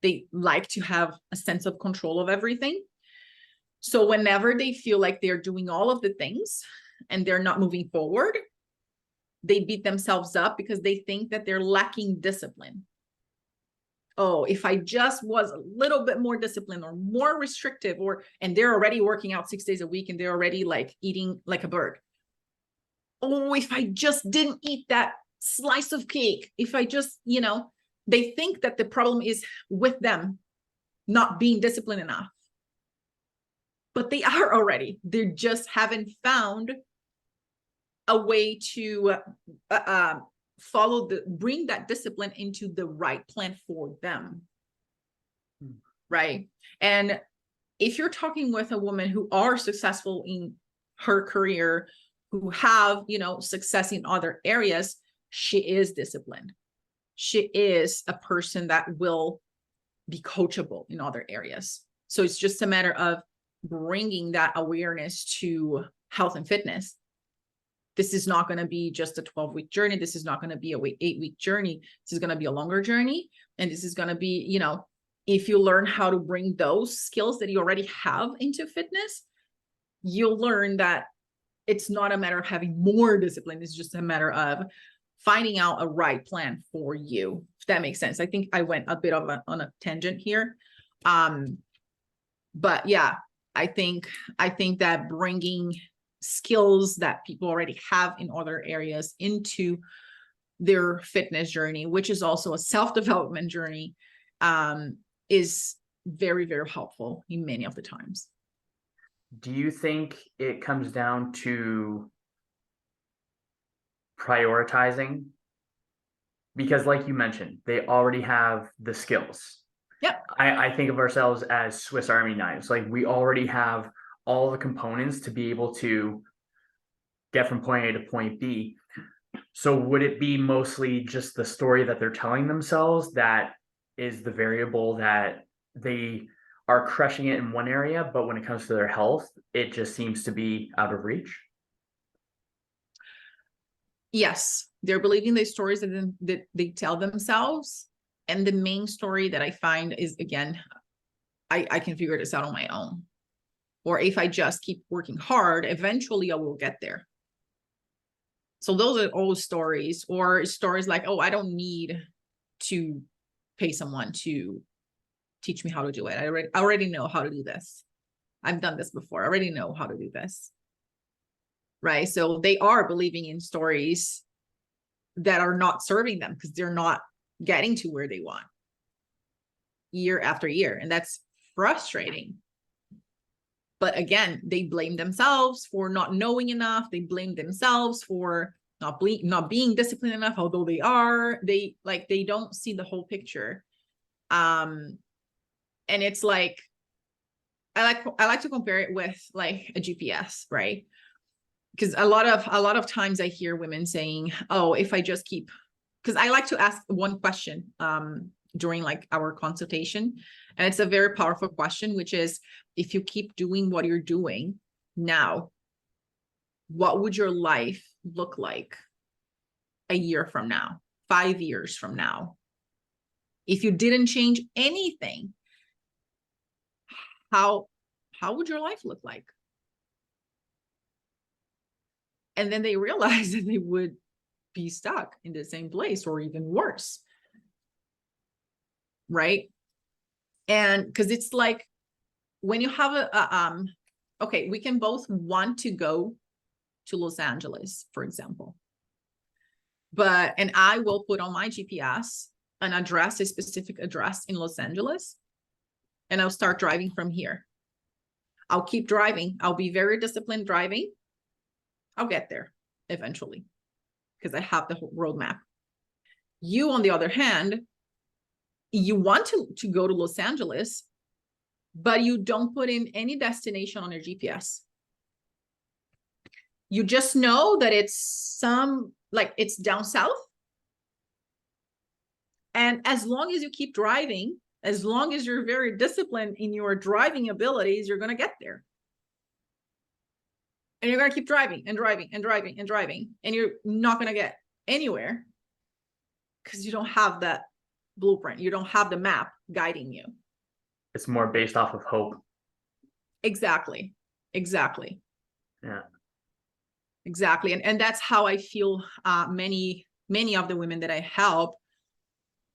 S2: They like to have a sense of control of everything. So whenever they feel like they're doing all of the things and they're not moving forward, they beat themselves up because they think that they're lacking discipline. Oh, if I just was a little bit more disciplined or more restrictive, and they're already working out 6 days a week and they're already like eating like a bird. Oh, if I just didn't eat that slice of cake, if I just, you know, they think that the problem is with them not being disciplined enough. But they are already. They just haven't found a way to bring that discipline into the right plan for them. Right. And if you're talking with a woman who are successful in her career, who have, you know, success in other areas, she is disciplined. She is a person that will be coachable in other areas. So it's just a matter of bringing that awareness to health and fitness. This is not going to be just a 12-week journey. This is not going to be a 8-week journey. This is going to be a longer journey. And this is going to be, you know, if you learn how to bring those skills that you already have into fitness, you'll learn that it's not a matter of having more discipline. It's just a matter of finding out a right plan for you, if that makes sense. I think I went a bit on a tangent here. But yeah, I think that bringing skills that people already have in other areas into their fitness journey, which is also a self-development journey, is very, very helpful in many of the times.
S1: Do you think it comes down to prioritizing because like you mentioned, they already have the skills.
S2: Yep.
S1: I think of ourselves as Swiss Army knives. Like we already have all the components to be able to get from point A to point B. So would it be mostly just the story that they're telling themselves that is the variable, that they are crushing it in one area, but when it comes to their health, it just seems to be out of reach?
S2: Yes, they're believing the stories that they tell themselves. And the main story that I find is, again, I can figure this out on my own. Or if I just keep working hard, eventually I will get there. So those are old stories, or stories like, oh, I don't need to pay someone to teach me how to do it. I already know how to do this. I've done this before. I already know how to do this. Right? So they are believing in stories that are not serving them because they're not getting to where they want year after year. And that's frustrating. But again, they blame themselves for not knowing enough. They blame themselves for not being disciplined enough, although they are. They don't see the whole picture. And it's like, I like to compare it with like a GPS, right? Because a lot of times I hear women saying, oh, if I just keep, because I like to ask one question during like our consultation, and it's a very powerful question, which is, if you keep doing what you're doing now, what would your life look like a year from now, 5 years from now? If you didn't change anything, how would your life look like? And then they realize that they would be stuck in the same place or even worse. Right? And because it's like, when you have okay, we can both want to go to Los Angeles, for example. And I will put on my GPS an address, a specific address in Los Angeles, and I'll start driving from here. I'll keep driving. I'll be very disciplined driving. I'll get there eventually because I have the whole roadmap. You, on the other hand, you want to go to Los Angeles, but you don't put in any destination on your GPS. You just know that it's it's down south. And as long as you keep driving, as long as you're very disciplined in your driving abilities, you're going to get there. And you're going to keep driving and driving and driving and driving. And you're not going to get anywhere because you don't have that blueprint. You don't have the map guiding you.
S1: It's more based off of hope.
S2: Exactly.
S1: Yeah.
S2: Exactly. And that's how I feel many of the women that I help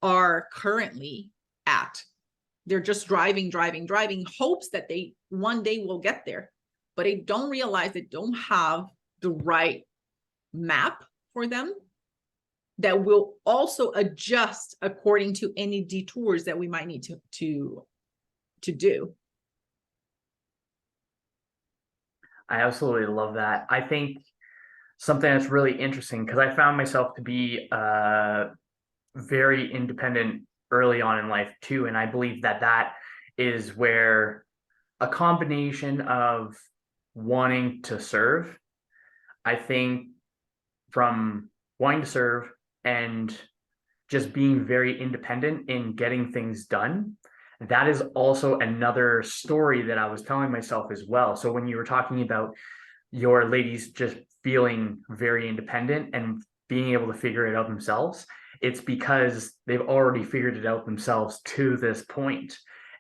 S2: are currently at. They're just driving, hopes that they one day will get there, but they don't realize they don't have the right map for them that will also adjust according to any detours that we might need to do.
S1: I absolutely love that. I think something that's really interesting, because I found myself to be very independent early on in life too. And I believe that is where a combination of wanting to serve, I think, from wanting to serve and just being very independent in getting things done, that is also another story that I was telling myself as well. So when you were talking about your ladies just feeling very independent and being able to figure it out themselves, it's because they've already figured it out themselves to this point.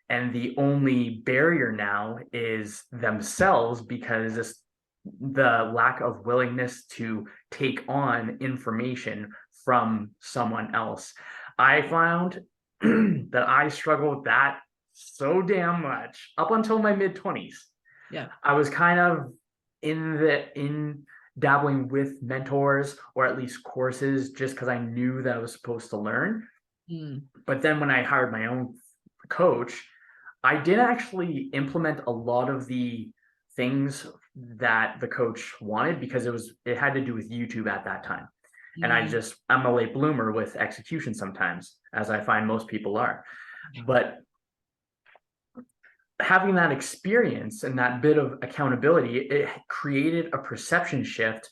S1: And the only barrier now is themselves, because it's the lack of willingness to take on information from someone else. I found that I struggled with that so damn much up until my mid-20s.
S2: Yeah.
S1: I was kind of in dabbling with mentors, or at least courses, just because I knew that I was supposed to learn. But then when I hired my own coach, I did actually implement a lot of the things that the coach wanted, because it had to do with YouTube at that time. And I'm a late bloomer with execution sometimes, as I find most people are. But having that experience and that bit of accountability, it created a perception shift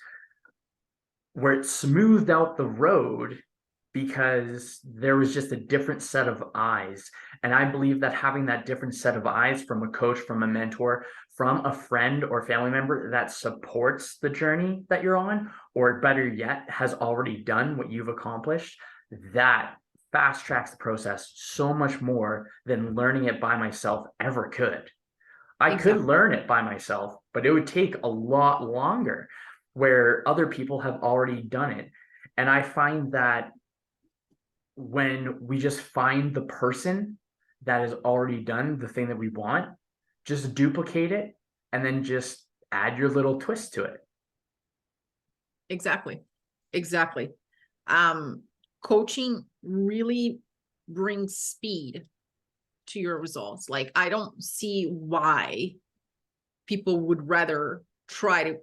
S1: where it smoothed out the road because there was just a different set of eyes. And I believe that having that different set of eyes from a coach, from a mentor, from a friend or family member that supports the journey that you're on, or better yet, has already done what you've accomplished, that fast tracks the process so much more than learning it by myself ever could. I could learn it by myself, but it would take a lot longer, where other people have already done it. And I find that when we just find the person that has already done the thing that we want, just duplicate it and then just add your little twist to it.
S2: Exactly. Coaching really brings speed to your results. Like, I don't see why people would rather try to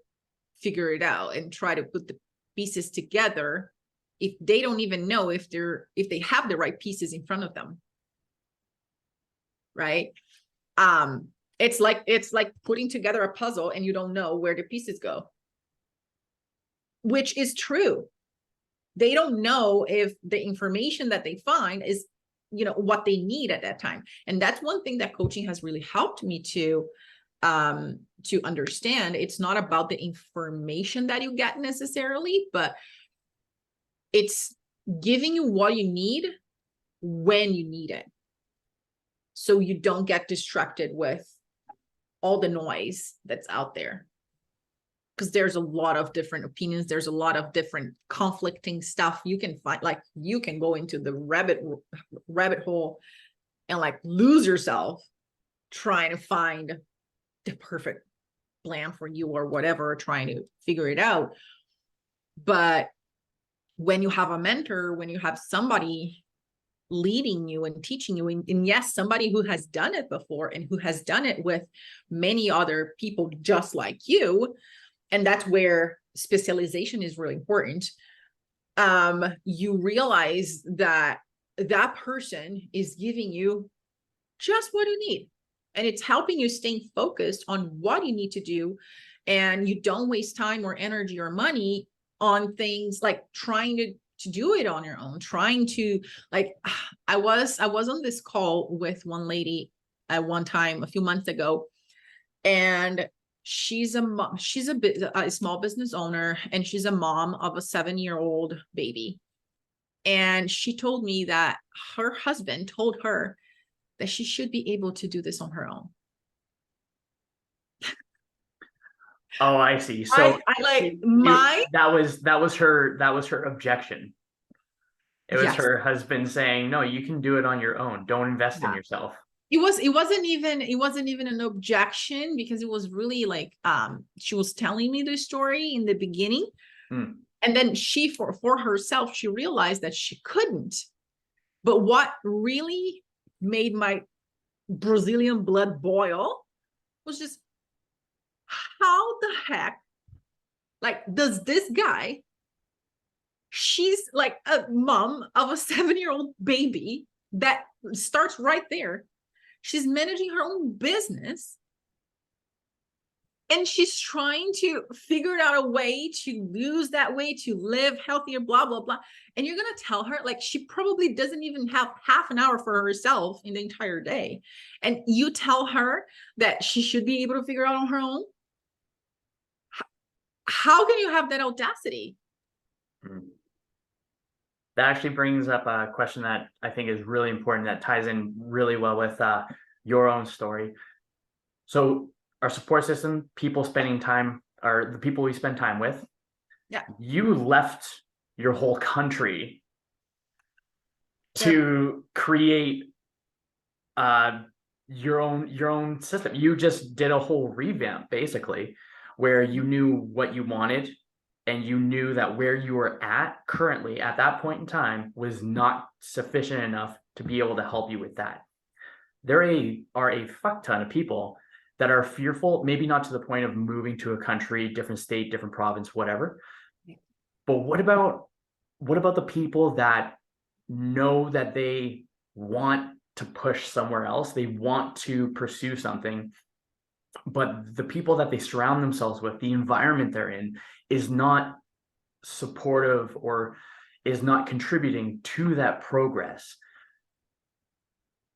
S2: figure it out and try to put the pieces together if they don't even know if they have the right pieces in front of them. Right? It's like putting together a puzzle and you don't know where the pieces go, which is true. They don't know if the information that they find is, what they need at that time. And that's one thing that coaching has really helped me to understand. It's not about the information that you get necessarily, but it's giving you what you need when you need it, so you don't get distracted with all the noise that's out there. Because there's a lot of different opinions. There's a lot of different conflicting stuff you can find. Like, you can go into the rabbit hole and like lose yourself trying to find the perfect plan for you or whatever, trying to figure it out. But when you have a mentor, when you have somebody leading you and teaching you, and yes, somebody who has done it before and who has done it with many other people just like you, and that's where specialization is really important. You realize that that person is giving you just what you need, and it's helping you stay focused on what you need to do, and you don't waste time or energy or money on things like trying to do it on your own, trying to, like, I was on this call with one lady at one time a few months ago, and she's a small business owner, and she's a mom of a 7-year-old baby. And she told me that her husband told her that she should be able to do this on her own.
S1: Oh, I see. So that was her objection. It was her husband saying, "No, you can do it on your own. Don't invest in yourself."
S2: It wasn't even an objection, because it was really like, she was telling me the story in the beginning, and then she for herself, she realized that she couldn't. But what really made my Brazilian blood boil was just, how the heck, like, does this guy, she's like a mom of a 7-year-old baby that starts right there. She's managing her own business, and she's trying to figure out a way to lose that weight, to live healthier, blah, blah, blah. And you're going to tell her, like, she probably doesn't even have half an hour for herself in the entire day. And you tell her that she should be able to figure out on her own. How can you have that audacity?
S1: That actually brings up a question that I think is really important, that ties in really well with your own story. So our support system, people spending time, are the people we spend time with.
S2: Yeah.
S1: You left your whole country to create your own system. You just did a whole revamp, basically, where you knew what you wanted, and you knew that where you were at currently at that point in time was not sufficient enough to be able to help you with that. There are a fuck ton of people that are fearful, maybe not to the point of moving to a country, different state, different province, whatever. But what about what about the people that know that they want to push somewhere else, they want to pursue something, but the people that they surround themselves with, the environment they're in, is not supportive or is not contributing to that progress?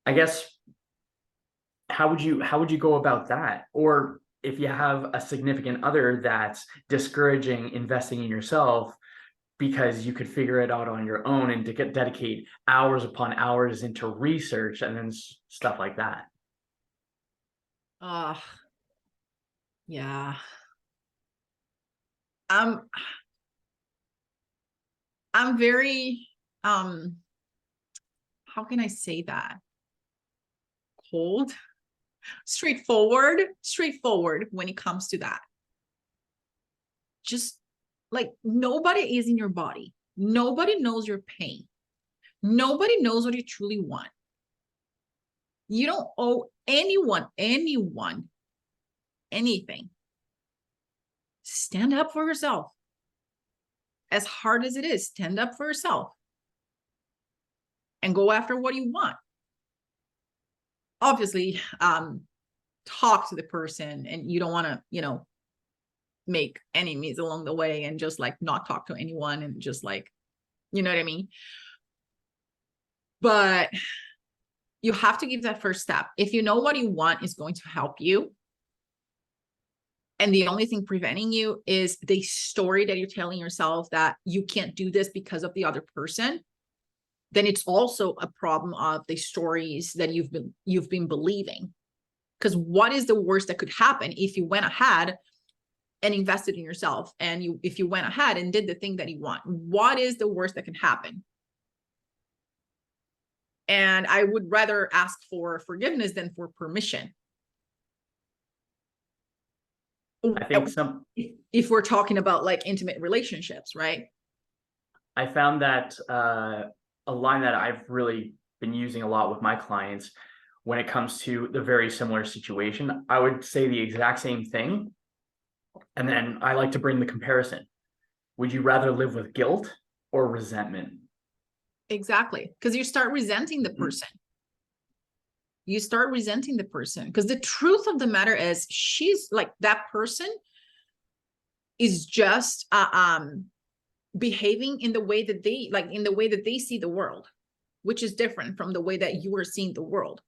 S1: I guess, how would you go about that? Or if you have a significant other that's discouraging investing in yourself because you could figure it out on your own and to dedicate hours upon hours into research and then stuff like that.
S2: Uh, yeah. I'm I'm very how can I say that? Cold, straightforward when it comes to that. Just like nobody is in your body. Nobody knows your pain. Nobody knows what you truly want. You don't owe anyone anything. Stand up for yourself. As hard as it is, stand up for yourself and go after what you want. Obviously, talk to the person, and you don't want to, make enemies along the way and just like not talk to anyone and just like, you know what I mean? But you have to give that first step. If you know what you want is going to help you, and the only thing preventing you is the story that you're telling yourself that you can't do this because of the other person, then it's also a problem of the stories that you've been believing. Because what is the worst that could happen if you went ahead and invested in yourself, and if you went ahead and did the thing that you want? What is the worst that can happen? And I would rather ask for forgiveness than for permission.
S1: I think
S2: if we're talking about like intimate relationships, right?
S1: I found that a line that I've really been using a lot with my clients when it comes to the very similar situation, I would say the exact same thing. And then I like to bring the comparison. Would you rather live with guilt or resentment?
S2: Exactly. Because you start resenting the person. You start resenting the person because the truth of the matter is she's like, that person is just behaving in the way that they see the world, which is different from the way that you are seeing the world.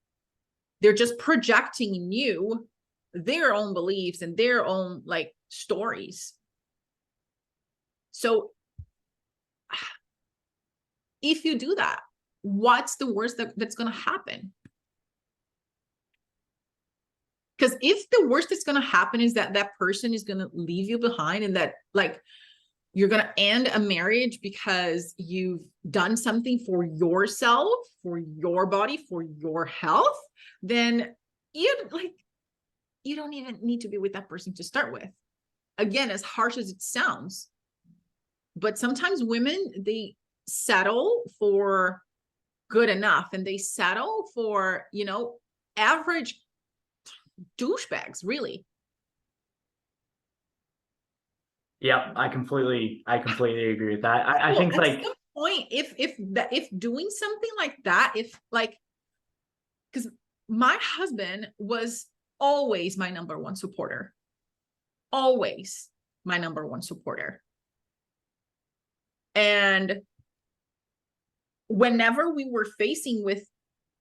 S2: They're just projecting in you their own beliefs and their own like stories. So if you do that, what's the worst that's going to happen? Because if the worst that's going to happen is that that person is going to leave you behind, and that like you're going to end a marriage because you've done something for yourself, for your body, for your health, then you don't even need to be with that person to start with. Again, as harsh as it sounds, but sometimes women, they settle for good enough, and they settle for, average douchebags, really.
S1: Yeah, I completely agree with that. I think
S2: at
S1: like
S2: some point, if doing something like that, if like, because my husband was always my number one supporter, always my number one supporter. And whenever we were facing with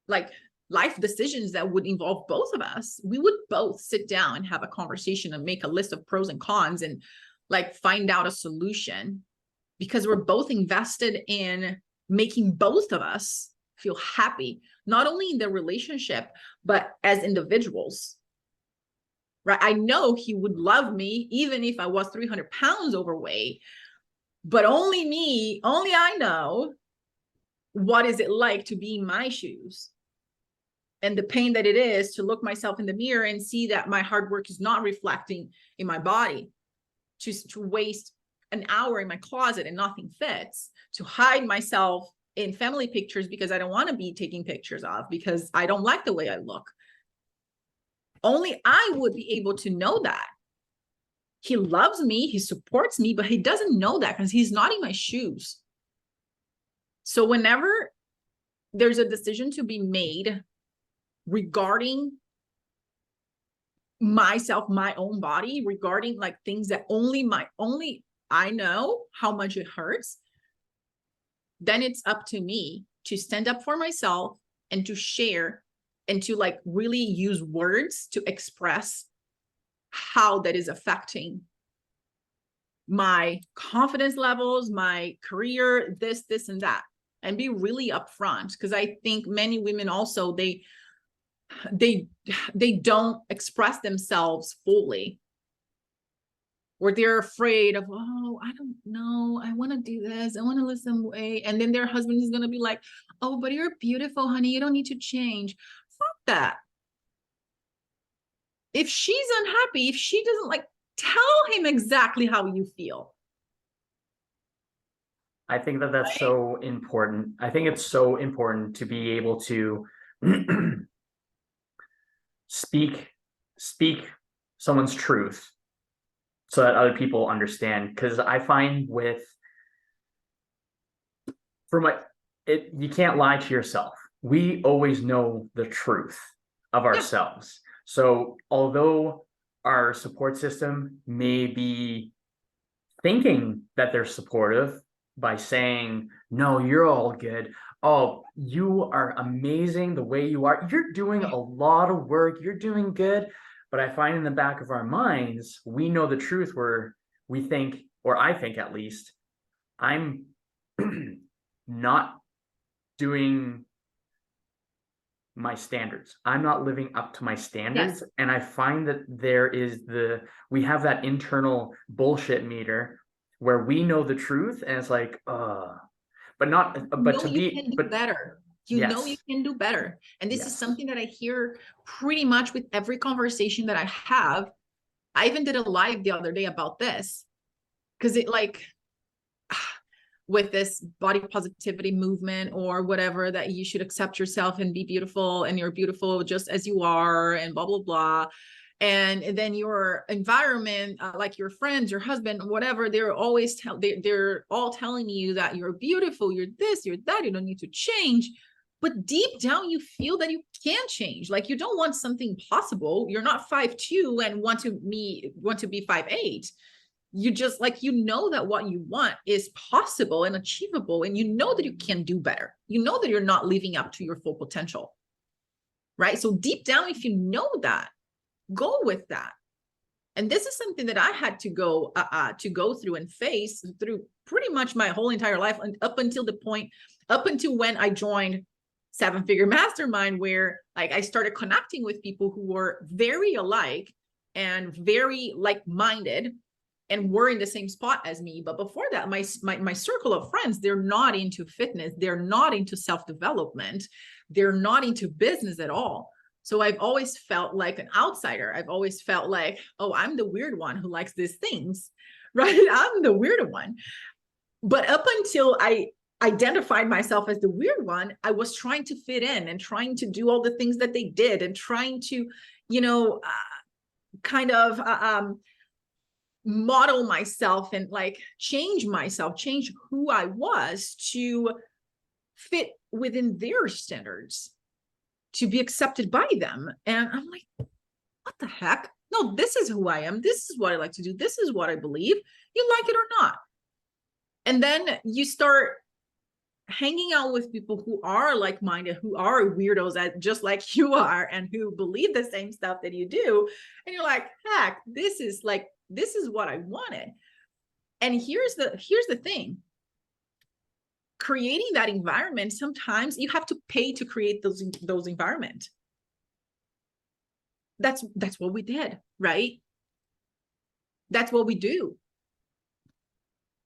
S2: like life decisions that would involve both of us, we would both sit down and have a conversation and make a list of pros and cons and like find out a solution, because we're both invested in making both of us feel happy, not only in the relationship, but as individuals. Right? I know he would love me even if I was 300 pounds overweight, but only I know what is it like to be in my shoes, and the pain that it is to look myself in the mirror and see that my hard work is not reflecting in my body, to waste an hour in my closet and nothing fits, to hide myself in family pictures because I don't want to be taking pictures of, because I don't like the way I look. Only I would be able to know that. He loves me, he supports me, but he doesn't know that because he's not in my shoes. So whenever there's a decision to be made regarding myself, my own body, regarding like things that only I know how much it hurts, then it's up to me to stand up for myself and to share and to like really use words to express how that is affecting my confidence levels, my career, this, and that, and be really upfront. Because I think many women also, they don't express themselves fully, or they're afraid of, oh, I don't know, I want to do this, I want to lose some weight, and then their husband is going to be like, oh, but you're beautiful, honey, you don't need to change. Fuck that. If she's unhappy, if she doesn't like, tell him exactly how you feel.
S1: I think that that's so important. I think it's so important to be able to speak someone's truth so that other people understand. Because I find you can't lie to yourself. We always know the truth of ourselves. So although our support system may be thinking that they're supportive by saying, no, you're all good. Oh, you are amazing the way you are. You're doing a lot of work. You're doing good. But I find in the back of our minds, we know the truth where we think, or I think at least, I'm not doing my standards. I'm not living up to my standards. And I find that we have that internal bullshit meter where we know the truth and it's like, but
S2: you can do better. You know you can do better. And this is something that I hear pretty much with every conversation that I have. I even did a live the other day about this, because it like, with this body positivity movement or whatever, that you should accept yourself and be beautiful, and you're beautiful just as you are, and blah, blah, blah. And then your environment, like your friends, your husband, whatever, they're always they're all telling you that you're beautiful, you're this, you're that, you don't need to change. But deep down, you feel that you can change. Like, you don't want something possible. You're not 5'2" and want to be 5'8". You just like, you know that what you want is possible and achievable, and you know that you can do better. You know that you're not living up to your full potential, right? So deep down, if you know that, go with that. And this is something that I had to go through and face through pretty much my whole entire life, and up until when I joined Seven Figure Mastermind, where like I started connecting with people who were very alike and very like-minded and were in the same spot as me. But before that, my circle of friends, they're not into fitness, they're not into self-development, they're not into business at all. So I've always felt like an outsider. I've always felt like, oh, I'm the weird one who likes these things, right? I'm the weird one. But up until I identified myself as the weird one, I was trying to fit in and trying to do all the things that they did, and trying to, model myself and like change myself, change who I was to fit within their standards, to be accepted by them. And I'm like, what the heck? No, this is who I am. This is what I like to do. This is what I believe. You like it or not. And then you start hanging out with people who are like-minded, who are weirdos just like you are, and who believe the same stuff that you do. And you're like, heck, this is what I wanted. And here's the thing. Creating that environment, sometimes you have to pay to create those environment. That's what we did, right? That's what we do.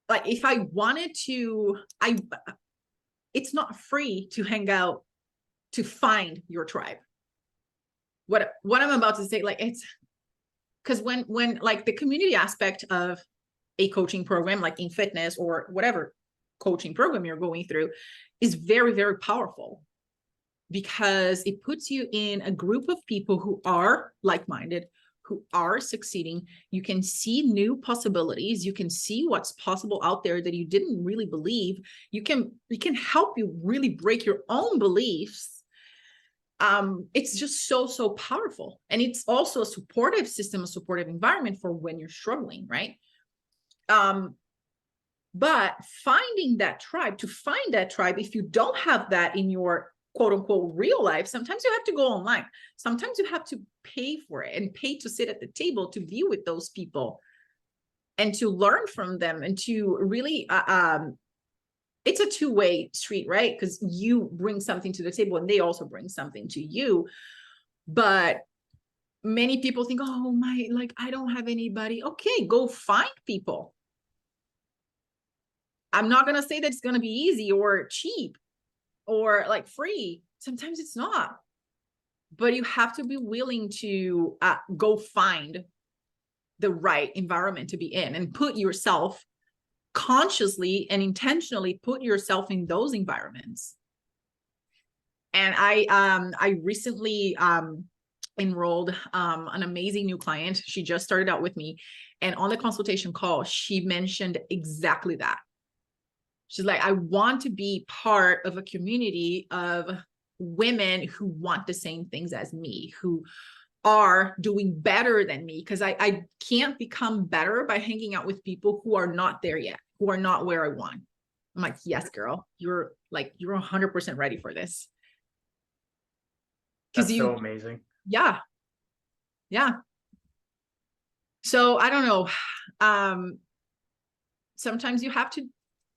S2: Like, if I wanted to, it's not free to hang out, to find your tribe. What I'm about to say, like, it's because when like the community aspect of a coaching program, like in fitness or whatever coaching program you're going through, is very, very powerful, because it puts you in a group of people who are like-minded, who are succeeding. You can see new possibilities. You can see what's possible out there that you didn't really believe. It can help you really break your own beliefs. It's just so powerful. And it's also a supportive system, a supportive environment for when you're struggling, right? But finding that tribe, if you don't have that in your quote unquote real life, sometimes you have to go online. Sometimes you have to pay for it and pay to sit at the table to be with those people and to learn from them and to really, it's a two-way street, right? Because you bring something to the table and they also bring something to you. But many people think, oh my, like, I don't have anybody. Okay, go find people. I'm not going to say that it's going to be easy or cheap or like free. Sometimes it's not, but you have to be willing to go find the right environment to be in and put yourself consciously and intentionally put yourself in those environments. And I recently enrolled an amazing new client. She just started out with me, and on the consultation call, she mentioned exactly that. She's like, I want to be part of a community of women who want the same things as me, who are doing better than me, because I can't become better by hanging out with people who are not there yet, who are not where I want. I'm like, yes, girl, you're 100% ready for this.
S1: That's so amazing.
S2: Yeah. So I don't know. Sometimes you have to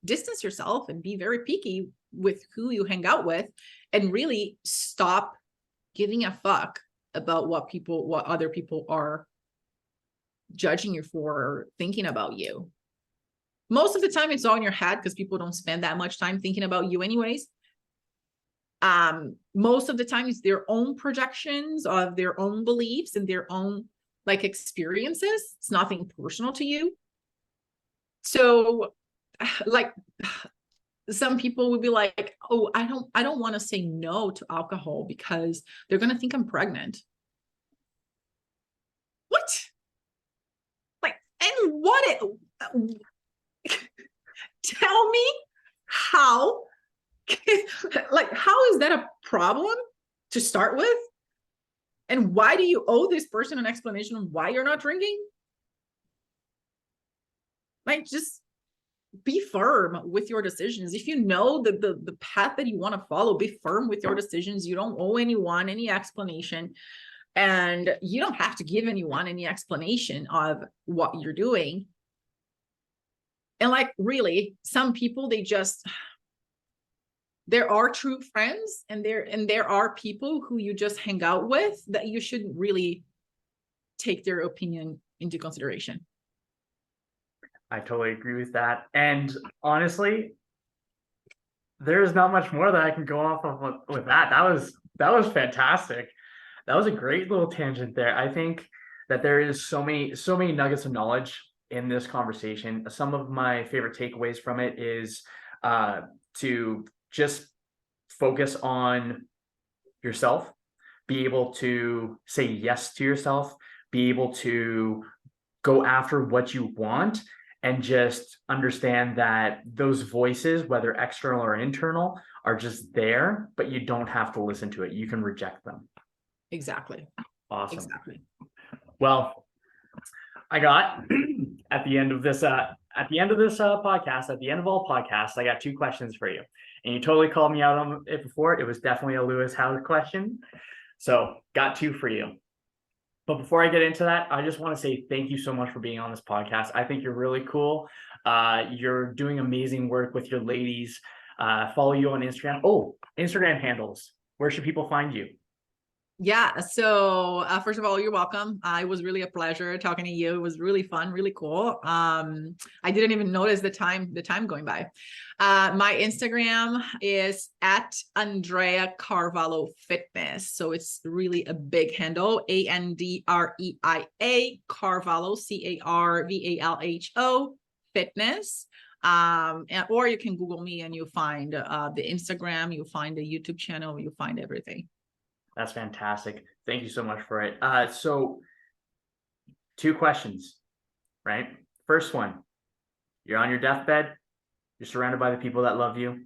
S2: distance yourself and be very picky with who you hang out with and really stop giving a fuck about what other people are judging you for or thinking about you. Most of the time it's all in your head because people don't spend that much time thinking about you anyways. Most of the time it's their own projections of their own beliefs and their own like experiences. It's nothing personal to you. So like some people would be like, oh, I don't want to say no to alcohol because they're going to think I'm pregnant. What? Like, and what tell me how, like, how is that a problem to start with? And why do you owe this person an explanation on why you're not drinking? Like, just be firm with your decisions. If you know the path that you want to follow, be firm with your decisions. You don't owe anyone any explanation, and you don't have to give anyone any explanation of what you're doing. And like, really, some people, there are true friends, and there are people who you just hang out with that you shouldn't really take their opinion into consideration.
S1: I totally agree with that. And honestly, there's not much more that I can go off of with that. That was fantastic. That was a great little tangent there. I think that there is so many nuggets of knowledge in this conversation. Some of my favorite takeaways from it is to just focus on yourself, be able to say yes to yourself, be able to go after what you want, and just understand that those voices, whether external or internal, are just there, but you don't have to listen to it. You can reject them.
S2: Exactly.
S1: Awesome.
S2: Exactly.
S1: Well, I got at the end of this podcast, at the end of all podcasts, I got 2 questions for you. And you totally called me out on it before. It was definitely a Lewis Howes question. So got 2 for you. But before I get into that, I just want to say thank you so much for being on this podcast. I think you're really cool. You're doing amazing work with your ladies. Follow you on Instagram. Oh, Instagram handles. Where should people find you?
S2: Yeah. So first of all, you're welcome. It was really a pleasure talking to you. It was really fun, really cool. I didn't even notice the time going by. My Instagram is at Andreia Carvalho Fitness. So it's really a big handle, Andreia Carvalho, Carvalho Fitness. Or you can Google me and you'll find the Instagram, you'll find the YouTube channel, you'll find everything.
S1: That's fantastic. Thank you so much for it. So 2 questions, right? First one, you're on your deathbed, you're surrounded by the people that love you,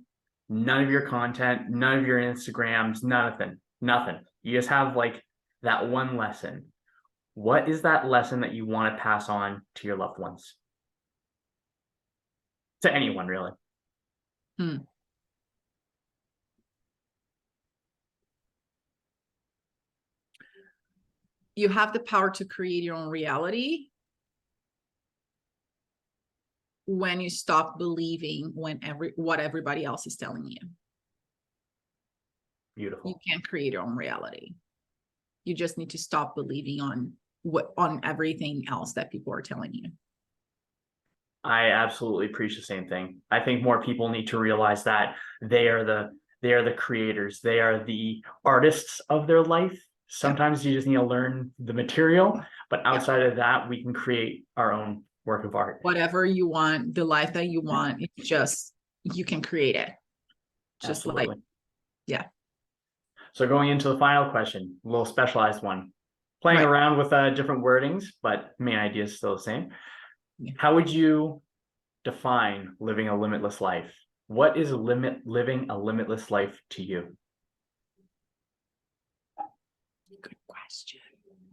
S1: none of your content, none of your Instagrams, nothing. You just have like that one lesson. What is that lesson that you want to pass on to your loved ones? To anyone, really.
S2: You have the power to create your own reality when you stop believing what everybody else is telling you.
S1: Beautiful.
S2: You can't create your own reality. You just need to stop believing on everything else that people are telling you.
S1: I absolutely preach the same thing. I think more people need to realize that they are the creators. They are the artists of their life. Sometimes you just need to learn the material, but outside of that, we can create our own work of art.
S2: Whatever you want, the life that you want, it's just, you can create it. Just
S1: Absolutely.
S2: like, yeah.
S1: So going into the final question, a little specialized one, playing
S2: Right.
S1: around with different wordings, but main idea is still the same.
S2: Yeah.
S1: How would you define living a limitless life? What is living a limitless life to you?
S2: Good question.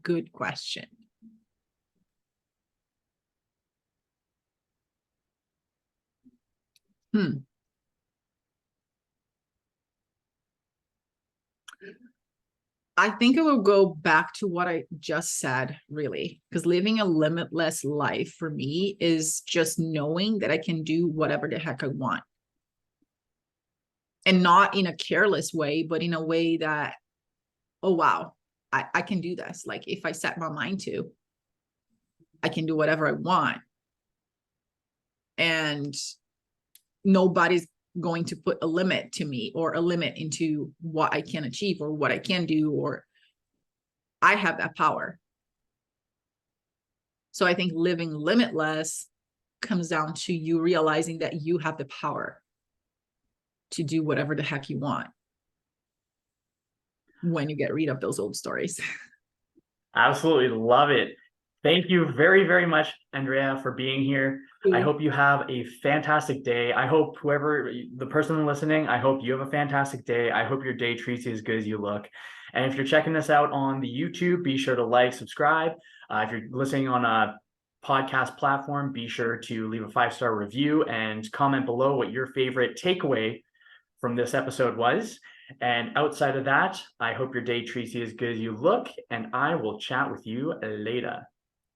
S2: Good question. I think it will go back to what I just said, really, because living a limitless life for me is just knowing that I can do whatever the heck I want. And not in a careless way, but in a way that, oh, wow, I can do this. Like if I set my mind to, I can do whatever I want. And nobody's going to put a limit to me or a limit into what I can achieve or what I can do, or I have that power. So I think living limitless comes down to you realizing that you have the power to do whatever the heck you want when you get rid of those old stories.
S1: Absolutely love it. Thank you very, very much, Andreia, for being here. I hope you have a fantastic day. I hope the person listening, I hope you have a fantastic day. I hope your day treats you as good as you look. And if you're checking this out on the YouTube, be sure to like, subscribe. If you're listening on a podcast platform, be sure to leave a 5-star review and comment below what your favorite takeaway from this episode was. And outside of that, I hope your day treats you as good as you look, and I will chat with you later.